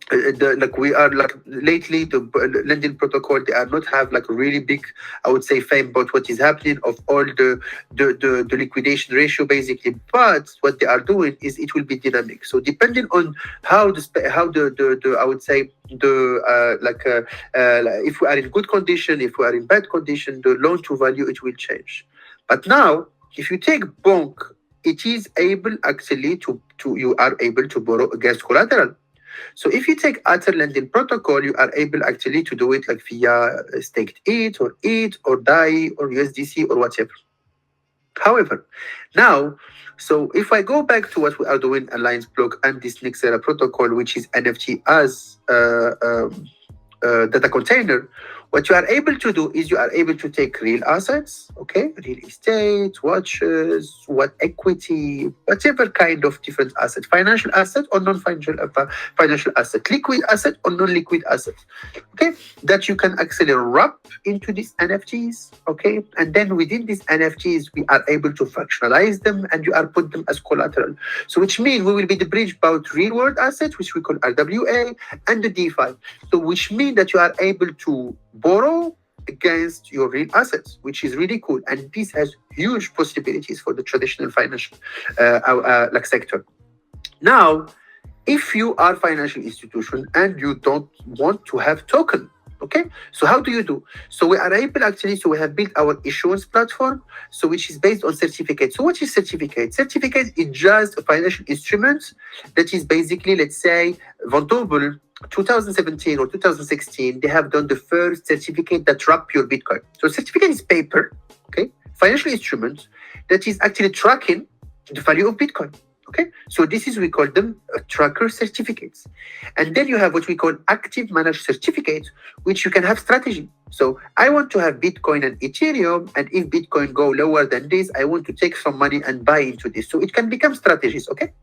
like we are like lately the lending protocol, they are not have like a really big, I would say, fame about what is happening of all the liquidation ratio basically, but what they are doing is it will be dynamic. So depending on how the I would say the if we are in good condition, if we are in bad condition, the loan to value, it will change. But now if you take bank, it is able actually to you are able to borrow against collateral. So if you take other lending protocol, you are able actually to do it like via staked ETH or DAI or USDC or whatever. However, now, so if I go back to what we are doing, AllianceBlock and this Nexera protocol, which is NFT as data container, what you are able to do is you are able to take real assets, okay, real estate, watches, what equity, whatever kind of different asset, financial asset or non-financial financial asset, liquid asset or non-liquid asset, okay, that you can actually wrap into these NFTs, okay, and then within these NFTs we are able to fractionalize them and you are put them as collateral. So which means we will be the bridge about real world assets, which we call RWA, and the DeFi. So which means that you are able to borrow against your real assets, which is really cool. And this has huge possibilities for the traditional financial like sector. Now, if you are financial institution and you don't want to have token, okay, so how do you do? So we are able actually, so we have built our issuance platform, so which is based on certificate. So what is certificate? Certificate is just a financial instrument that is basically, let's say, Vontobel 2017 or 2016, they have done the first certificate that wrap your Bitcoin. So certificate is paper, okay, financial instrument that is actually tracking the value of Bitcoin. Okay, so this is, we call them tracker certificates. And then you have what we call active managed certificates, which you can have strategy. So I want to have Bitcoin and Ethereum, and if Bitcoin go lower than this, I want to take some money and buy into this. So it can become strategies, okay?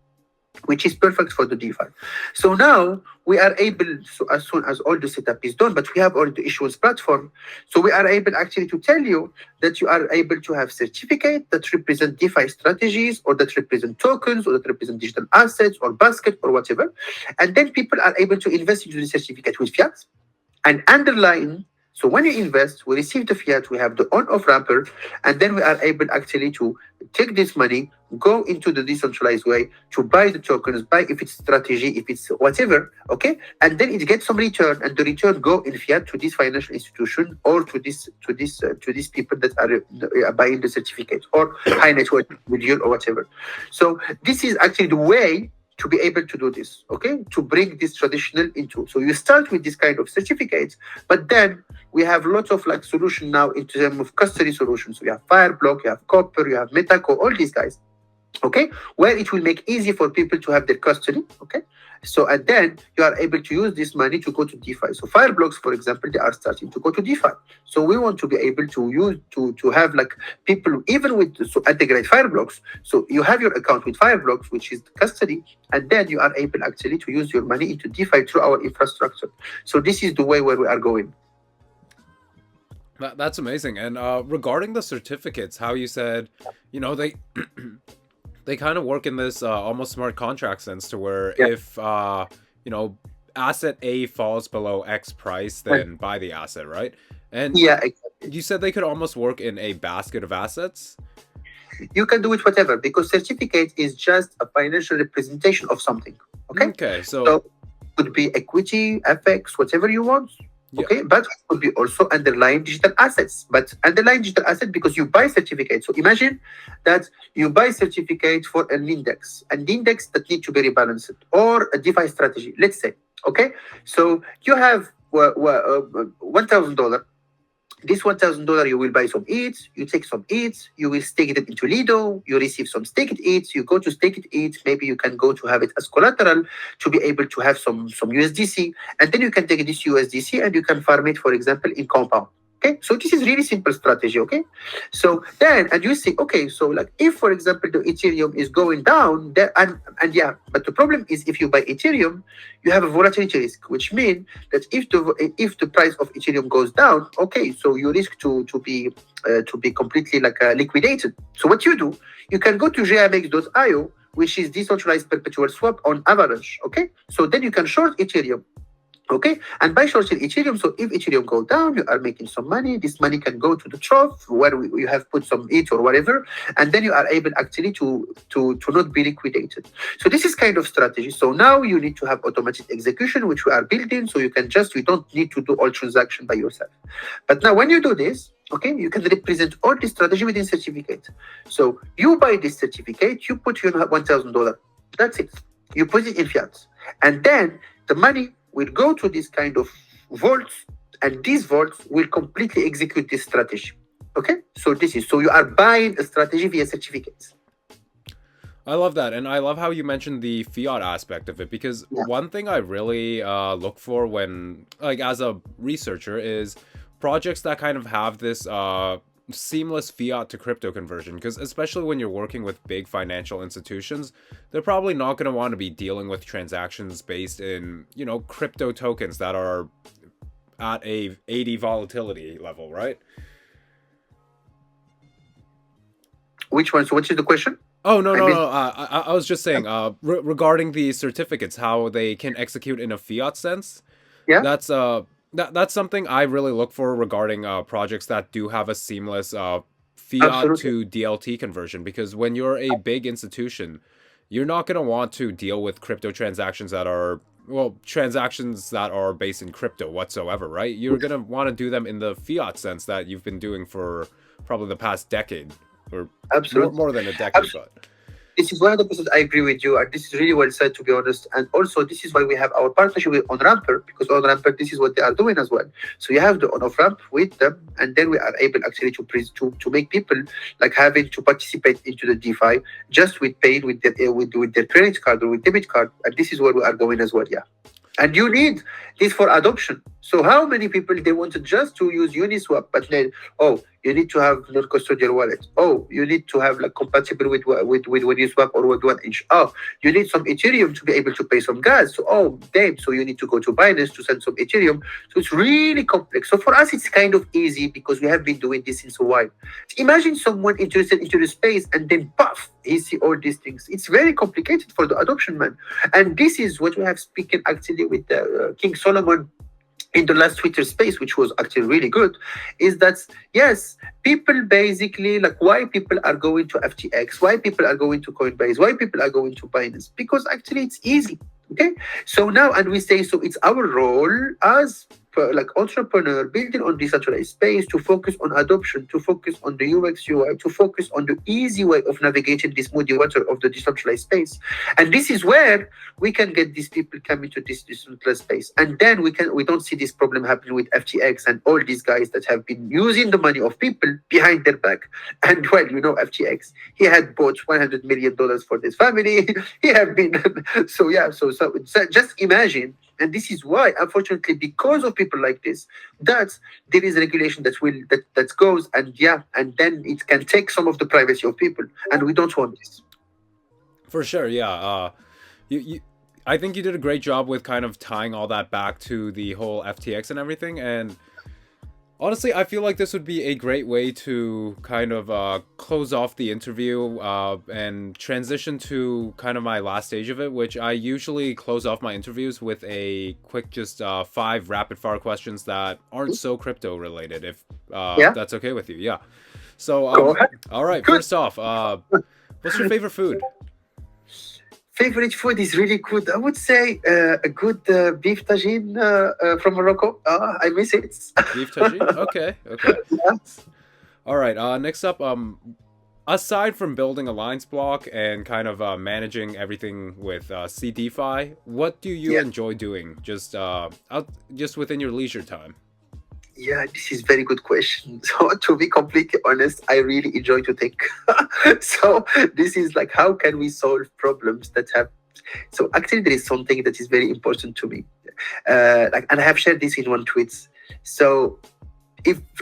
Which is perfect for the DeFi. So now we are able, so as soon as all the setup is done, but we have all the issuance platform, so we are able actually to tell you that you are able to have certificate that represent DeFi strategies or that represent tokens or that represent digital assets or basket or whatever. And then people are able to invest into the certificate with fiat and underlying. So when you invest, we receive the fiat, we have the on-off wrapper, and then we are able actually to take this money, go into the decentralized way to buy the tokens, buy if it's strategy, if it's whatever, okay, and then it gets some return, and the return go in fiat to this financial institution or to these people that are buying the certificate or high net worth individual or whatever. So this is actually the way to be able to do this, okay, to bring this traditional into. So you start with this kind of certificates, but then we have lots of like solution now in terms of custody solutions. So you have Fireblock, you have Copper, you have Metaco, all these guys, okay, where it will make easy for people to have their custody, okay. So and then you are able to use this money to go to DeFi. So Fireblocks, for example, they are starting to go to DeFi. So we want to be able to use to have like people even with so integrate Fireblocks. So you have your account with Fireblocks, which is custody, and then you are able actually to use your money into DeFi through our infrastructure. So this is the way where we are going. That's amazing. And regarding the certificates, how you said, they they kind of work in this almost smart contract sense to where if asset A falls below X price, then buy the asset, right? And exactly. You said they could almost work in a basket of assets. You can do it whatever, because certificate is just a financial representation of something. Okay, so it could be equity, FX, whatever you want. Okay, but it could be also underlying digital assets. But underlying digital asset because you buy certificate. So imagine that you buy certificate for an index that need to be rebalanced, or a DeFi strategy. Let's say, okay, so you have $1,000. This $1,000 you will buy some ETH, you take some ETH, you will stake it into Lido, you receive some staked ETH, you go to staked ETH, maybe you can go to have it as collateral to be able to have some USDC, and then you can take this USDC and you can farm it, for example, in Compound. Okay, so this is really simple strategy. Okay, so then and you see, okay, so like if for example the Ethereum is going down there, and but the problem is if you buy Ethereum, you have a volatility risk, which means that if the price of Ethereum goes down, okay, so you risk to be completely like liquidated. So what you do, you can go to gmx.io, which is decentralized perpetual swap on average. Okay, so then you can short Ethereum. Okay, and by shorting Ethereum, so if Ethereum go down, you are making some money. This money can go to the trough where you have put some ETH or whatever, and then you are able actually to not be liquidated. So this is kind of strategy. So now you need to have automatic execution, which we are building. So you don't need to do all transaction by yourself. But now when you do this, okay, you can represent all this strategy within certificate. So you buy this certificate, you put your $1,000. That's it. You put it in fiat, and then the money will go to this kind of vaults, and these vaults will completely execute this strategy. Okay, so you are buying a strategy via certificates. I love that, and I love how you mentioned the fiat aspect of it, because one thing I really look for when, like, as a researcher, is projects that kind of have this seamless fiat to crypto conversion, because especially when you're working with big financial institutions, they're probably not going to want to be dealing with transactions based in, you know, crypto tokens that are at a 80 volatility level, right? Which one? So what is the question? Oh, no. I was just saying, regarding the certificates, how they can execute in a fiat sense. Yeah. That's something I really look for regarding projects that do have a seamless fiat Absolutely. to DLT conversion, because when you're a big institution, you're not going to want to deal with crypto transactions that are, well, transactions that are based in crypto whatsoever, right? You're going to want to do them in the fiat sense that you've been doing for probably the past decade, or Absolutely. more than a decade, but... This is 100% I agree with you, and this is really well said, to be honest. And also, this is why we have our partnership with OnRamper, because OnRamper, this is what they are doing as well. So you have the on-off ramp with them, and then we are able actually to make people like having to participate into the DeFi just with paying with their credit card or with debit card, and this is where we are going as well. Yeah. And you need this for adoption. So how many people they wanted just to use Uniswap, but then, oh, you need to have non-custodial wallet. Oh, you need to have like compatible with Uniswap or with 1inch. Oh, you need some Ethereum to be able to pay some gas. So, oh, damn. So you need to go to Binance to send some Ethereum. So it's really complex. So for us, it's kind of easy because we have been doing this since a while. Imagine someone interested into the space and then puff, he see all these things. It's very complicated for the adoption, man. And this is what we have spoken actually with King Solomon in the last Twitter space, which was actually really good, is that, yes, people basically, like, why people are going to FTX, why people are going to Coinbase, why people are going to Binance, because actually it's easy. Okay, so now, and we say, so it's our role as like entrepreneur building on decentralized space to focus on adoption, to focus on the UX UI, to focus on the easy way of navigating this muddy water of the decentralized space. And this is where we can get these people coming to this decentralized space. And then we don't see this problem happening with FTX and all these guys that have been using the money of people behind their back. And well, you know, FTX, he had bought $100 million for this family. He have been so yeah, so just imagine. And this is why, unfortunately, because of people like this, that there is regulation that goes, and then it can take some of the privacy of people, and we don't want this. For sure, yeah. I think you did a great job with kind of tying all that back to the whole FTX and everything, and honestly, I feel like this would be a great way to kind of close off the interview and transition to kind of my last stage of it, which I usually close off my interviews with a quick, just 5 rapid-fire questions that aren't so crypto related, if that's okay with you. Yeah. So, all right, first off, what's your favorite food? Favorite food is really good. I would say a good beef tagine from Morocco. I miss it. Beef tagine? Okay. Yeah. All right. Next up, aside from building AllianceBlock and kind of managing everything with CDFi, what do you enjoy doing? Just within your leisure time. Yeah, this is very good question. So to be completely honest, I really enjoy to think. So this is like, how can we solve problems that have? So actually, there is something that is very important to me. And I have shared this in one tweet. So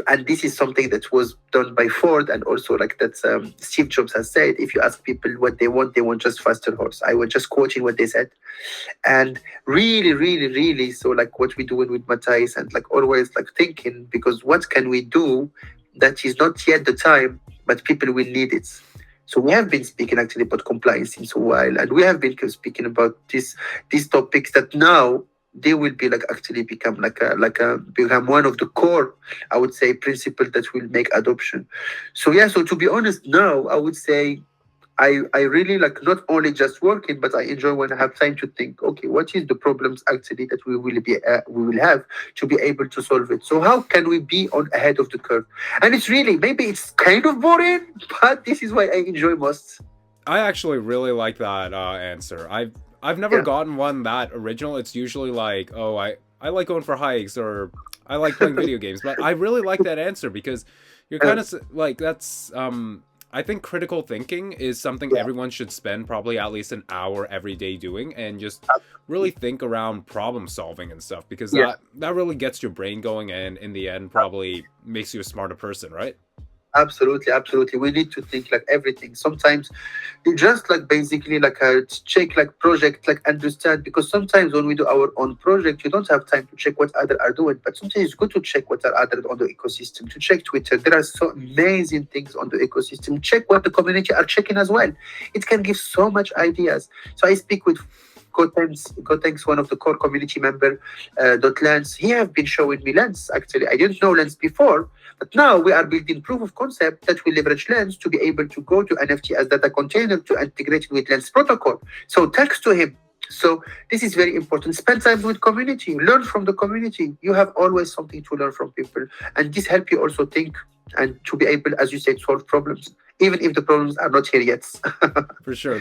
and this is something that was done by Ford, and also like that Steve Jobs has said, if you ask people what they want just faster horse. I was just quoting what they said. And really, really, really, so like what we're doing with Matthias, and like always like thinking, because what can we do that is not yet the time, but people will need it. So we have been speaking actually about compliance since a while, and we have been speaking about these topics that now they will be like actually become like a become one of the core, I would say, principle that will make adoption. So yeah, so to be honest, now I would say I really like not only just working, but I enjoy when I have time to think. Okay, what is the problems actually that we will have to be able to solve it? So how can we be on ahead of the curve? And it's really maybe it's kind of boring, but this is why I enjoy most. I actually really like that answer. I've never Yeah, gotten one that original. It's usually like, oh, I like going for hikes or I like playing video games. But I really like that answer because you're uh, kind of like that's I think critical thinking is something yeah, everyone should spend probably at least an hour every day doing and just really think around problem solving and stuff because yeah. that really gets your brain going and in the end probably makes you a smarter person, right? Absolutely, absolutely. We need to think like everything. Sometimes you just like basically like check like project, like understand, because sometimes when we do our own project, you don't have time to check what other are doing. But sometimes it's good to check what are other on the ecosystem, to check Twitter. There are so amazing things on the ecosystem. Check what the community are checking as well. It can give so much ideas. So I speak with Gotenks, one of the core community member, Lens. He have been showing me Lens. Actually, I didn't know Lens before, but now we are building proof of concept that we leverage Lens to be able to go to NFT as data container to integrate it with Lens protocol. So thanks to him. So this is very important. Spend time with community. Learn from the community. You have always something to learn from people, and this help you also think and to be able, as you said, solve problems, even if the problems are not here yet. For sure.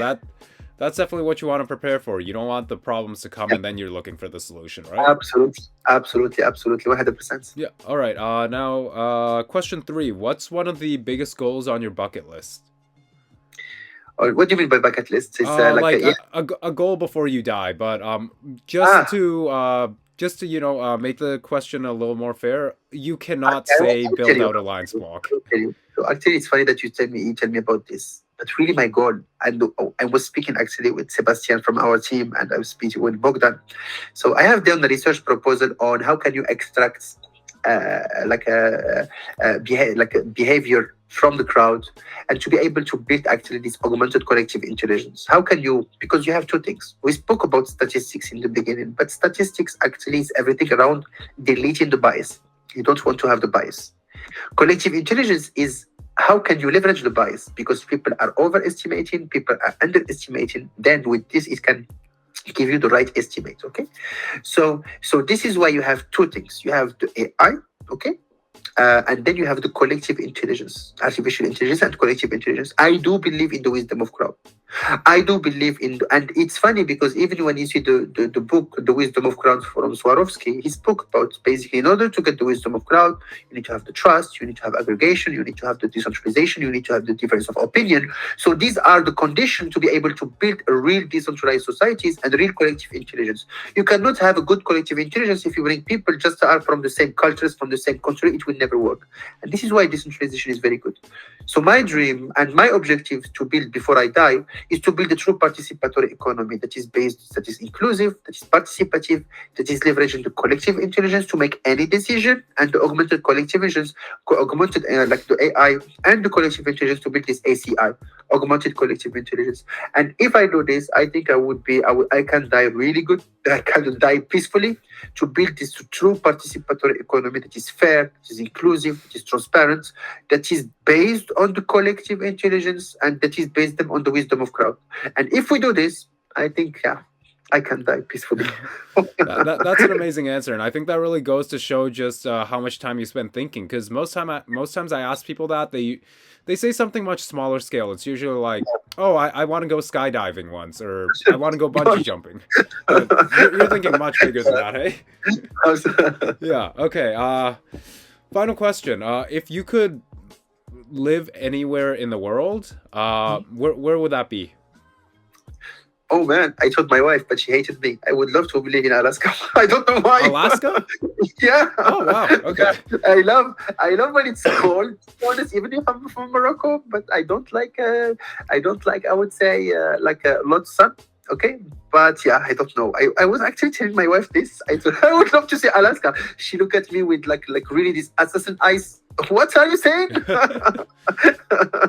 That's definitely what you want to prepare for. You don't want the problems to come and then you're looking for the solution, right? Absolutely, absolutely, absolutely, 100%. Yeah. All right. Now, question 3. What's one of the biggest goals on your bucket list? Or what do you mean by bucket list? It's like Like yeah, a goal before you die, but ah, just to make the question a little more fair, you I, cannot I say will tell build you. out Alliance Block. I will tell you. So actually, it's funny that you tell me about this. But really, my goal, and I was speaking actually with Sebastian from our team, and I was speaking with Bogdan. So I have done a research proposal on how can you extract like a behavior from the crowd, and to be able to build actually this augmented collective intelligence. How can you? Because you have two things. We spoke about statistics in the beginning, but statistics actually is everything around deleting the bias. You don't want to have the bias. Collective intelligence is how can you leverage the bias, because people are overestimating, people are underestimating. Then with this, it can give you the right estimate. Okay, so this is why you have two things. You have the AI, okay, and then you have the collective intelligence, artificial intelligence and collective intelligence. I do believe in the wisdom of crowd. I do believe in, and it's funny because even when you see the book, The Wisdom of Crowd from Swarovski, he spoke about basically in order to get the wisdom of crowd, you need to have the trust, you need to have aggregation, you need to have the decentralization, you need to have the difference of opinion. So these are the conditions to be able to build a real decentralized societies and real collective intelligence. You cannot have a good collective intelligence if you bring people just are from the same cultures, from the same country. It will never work. And this is why decentralization is very good. So my dream and my objective to build before I die is to build a true participatory economy that is based, that is inclusive, that is participative, that is leveraging the collective intelligence to make any decision, and the augmented collective intelligence, augmented like the AI and the collective intelligence to build this ACI, augmented collective intelligence. And if I do this, I think I can die really good. I can die peacefully to build this true participatory economy that is fair, that is inclusive, that is transparent, that is based on the collective intelligence, and that is based on the wisdom of crowd. And if we do this, I think, yeah, I can die peacefully. That's an amazing answer, and I think that really goes to show just how much time you spend thinking. Because most times I ask people that they say something much smaller scale. It's usually like, oh, I want to go skydiving once, or I want to go bungee jumping. But you're thinking much bigger than that, hey? Yeah. Okay. Final question. If you could live anywhere in the world, where would that be? Oh man, I told my wife, but she hated me. I would love to live in Alaska. I don't know why. Alaska? Yeah. Oh wow. Okay. I love when it's cold. To be honest, even if I'm from Morocco, but I don't like I would say like a lot of sun. Okay, but yeah, I don't know. I was actually telling my wife this. I thought I would love to see Alaska. She looked at me with like really this assassin eyes. What are you saying?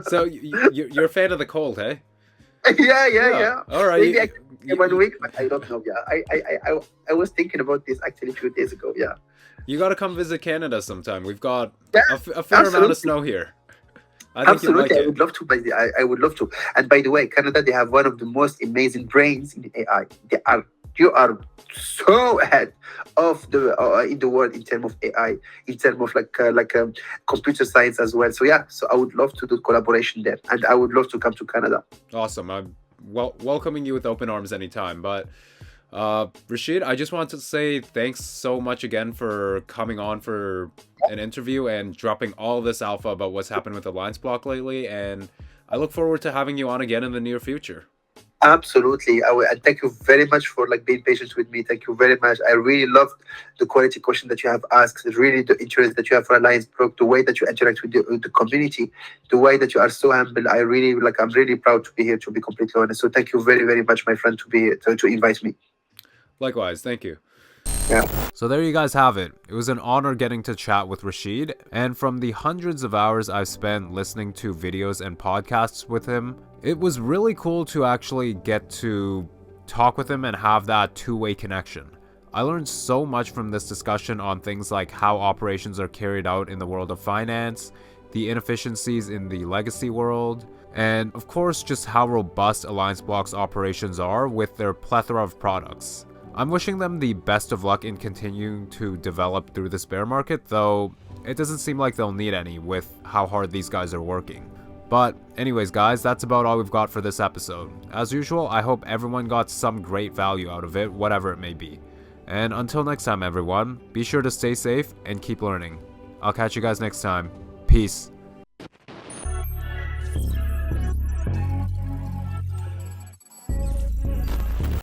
So you're a fan of the cold, hey? Yeah. All right. Maybe actually 1 week, but I don't know. Yeah, I was thinking about this actually a few days ago. Yeah. You got to come visit Canada sometime. We've got Yeah, a fair amount of snow here. I think you'd like Absolutely, I it. would love to. I would love to. And by the way, Canada, they have one of the most amazing brains in AI. You are so ahead of the in the world in terms of AI, in terms of computer science as well. So yeah, so I would love to do collaboration there, and I would love to come to Canada. Awesome. I'm welcoming you with open arms anytime. But Rachid, I just wanted to say thanks so much again for coming on for an interview and dropping all this alpha about what's happened with AllianceBlock lately. And I look forward to having you on again in the near future. Absolutely, and thank you very much for being patient with me. Thank you very much. I really loved the quality question that you have asked. Really, the interest that you have for AllianceBlock, the way that you interact with the community, the way that you are so humble. I'm really proud to be here. To be completely honest, so thank you very, very much, my friend, to be here, to invite me. Likewise, thank you. Yeah. So there you guys have it. It was an honor getting to chat with Rachid, and from the hundreds of hours I've spent listening to videos and podcasts with him, it was really cool to actually get to talk with him and have that two-way connection. I learned so much from this discussion on things like how operations are carried out in the world of finance, the inefficiencies in the legacy world, and of course just how robust AllianceBlock's operations are with their plethora of products. I'm wishing them the best of luck in continuing to develop through this bear market, though it doesn't seem like they'll need any with how hard these guys are working. But anyways guys, that's about all we've got for this episode. As usual, I hope everyone got some great value out of it, whatever it may be. And until next time everyone, be sure to stay safe and keep learning. I'll catch you guys next time. Peace.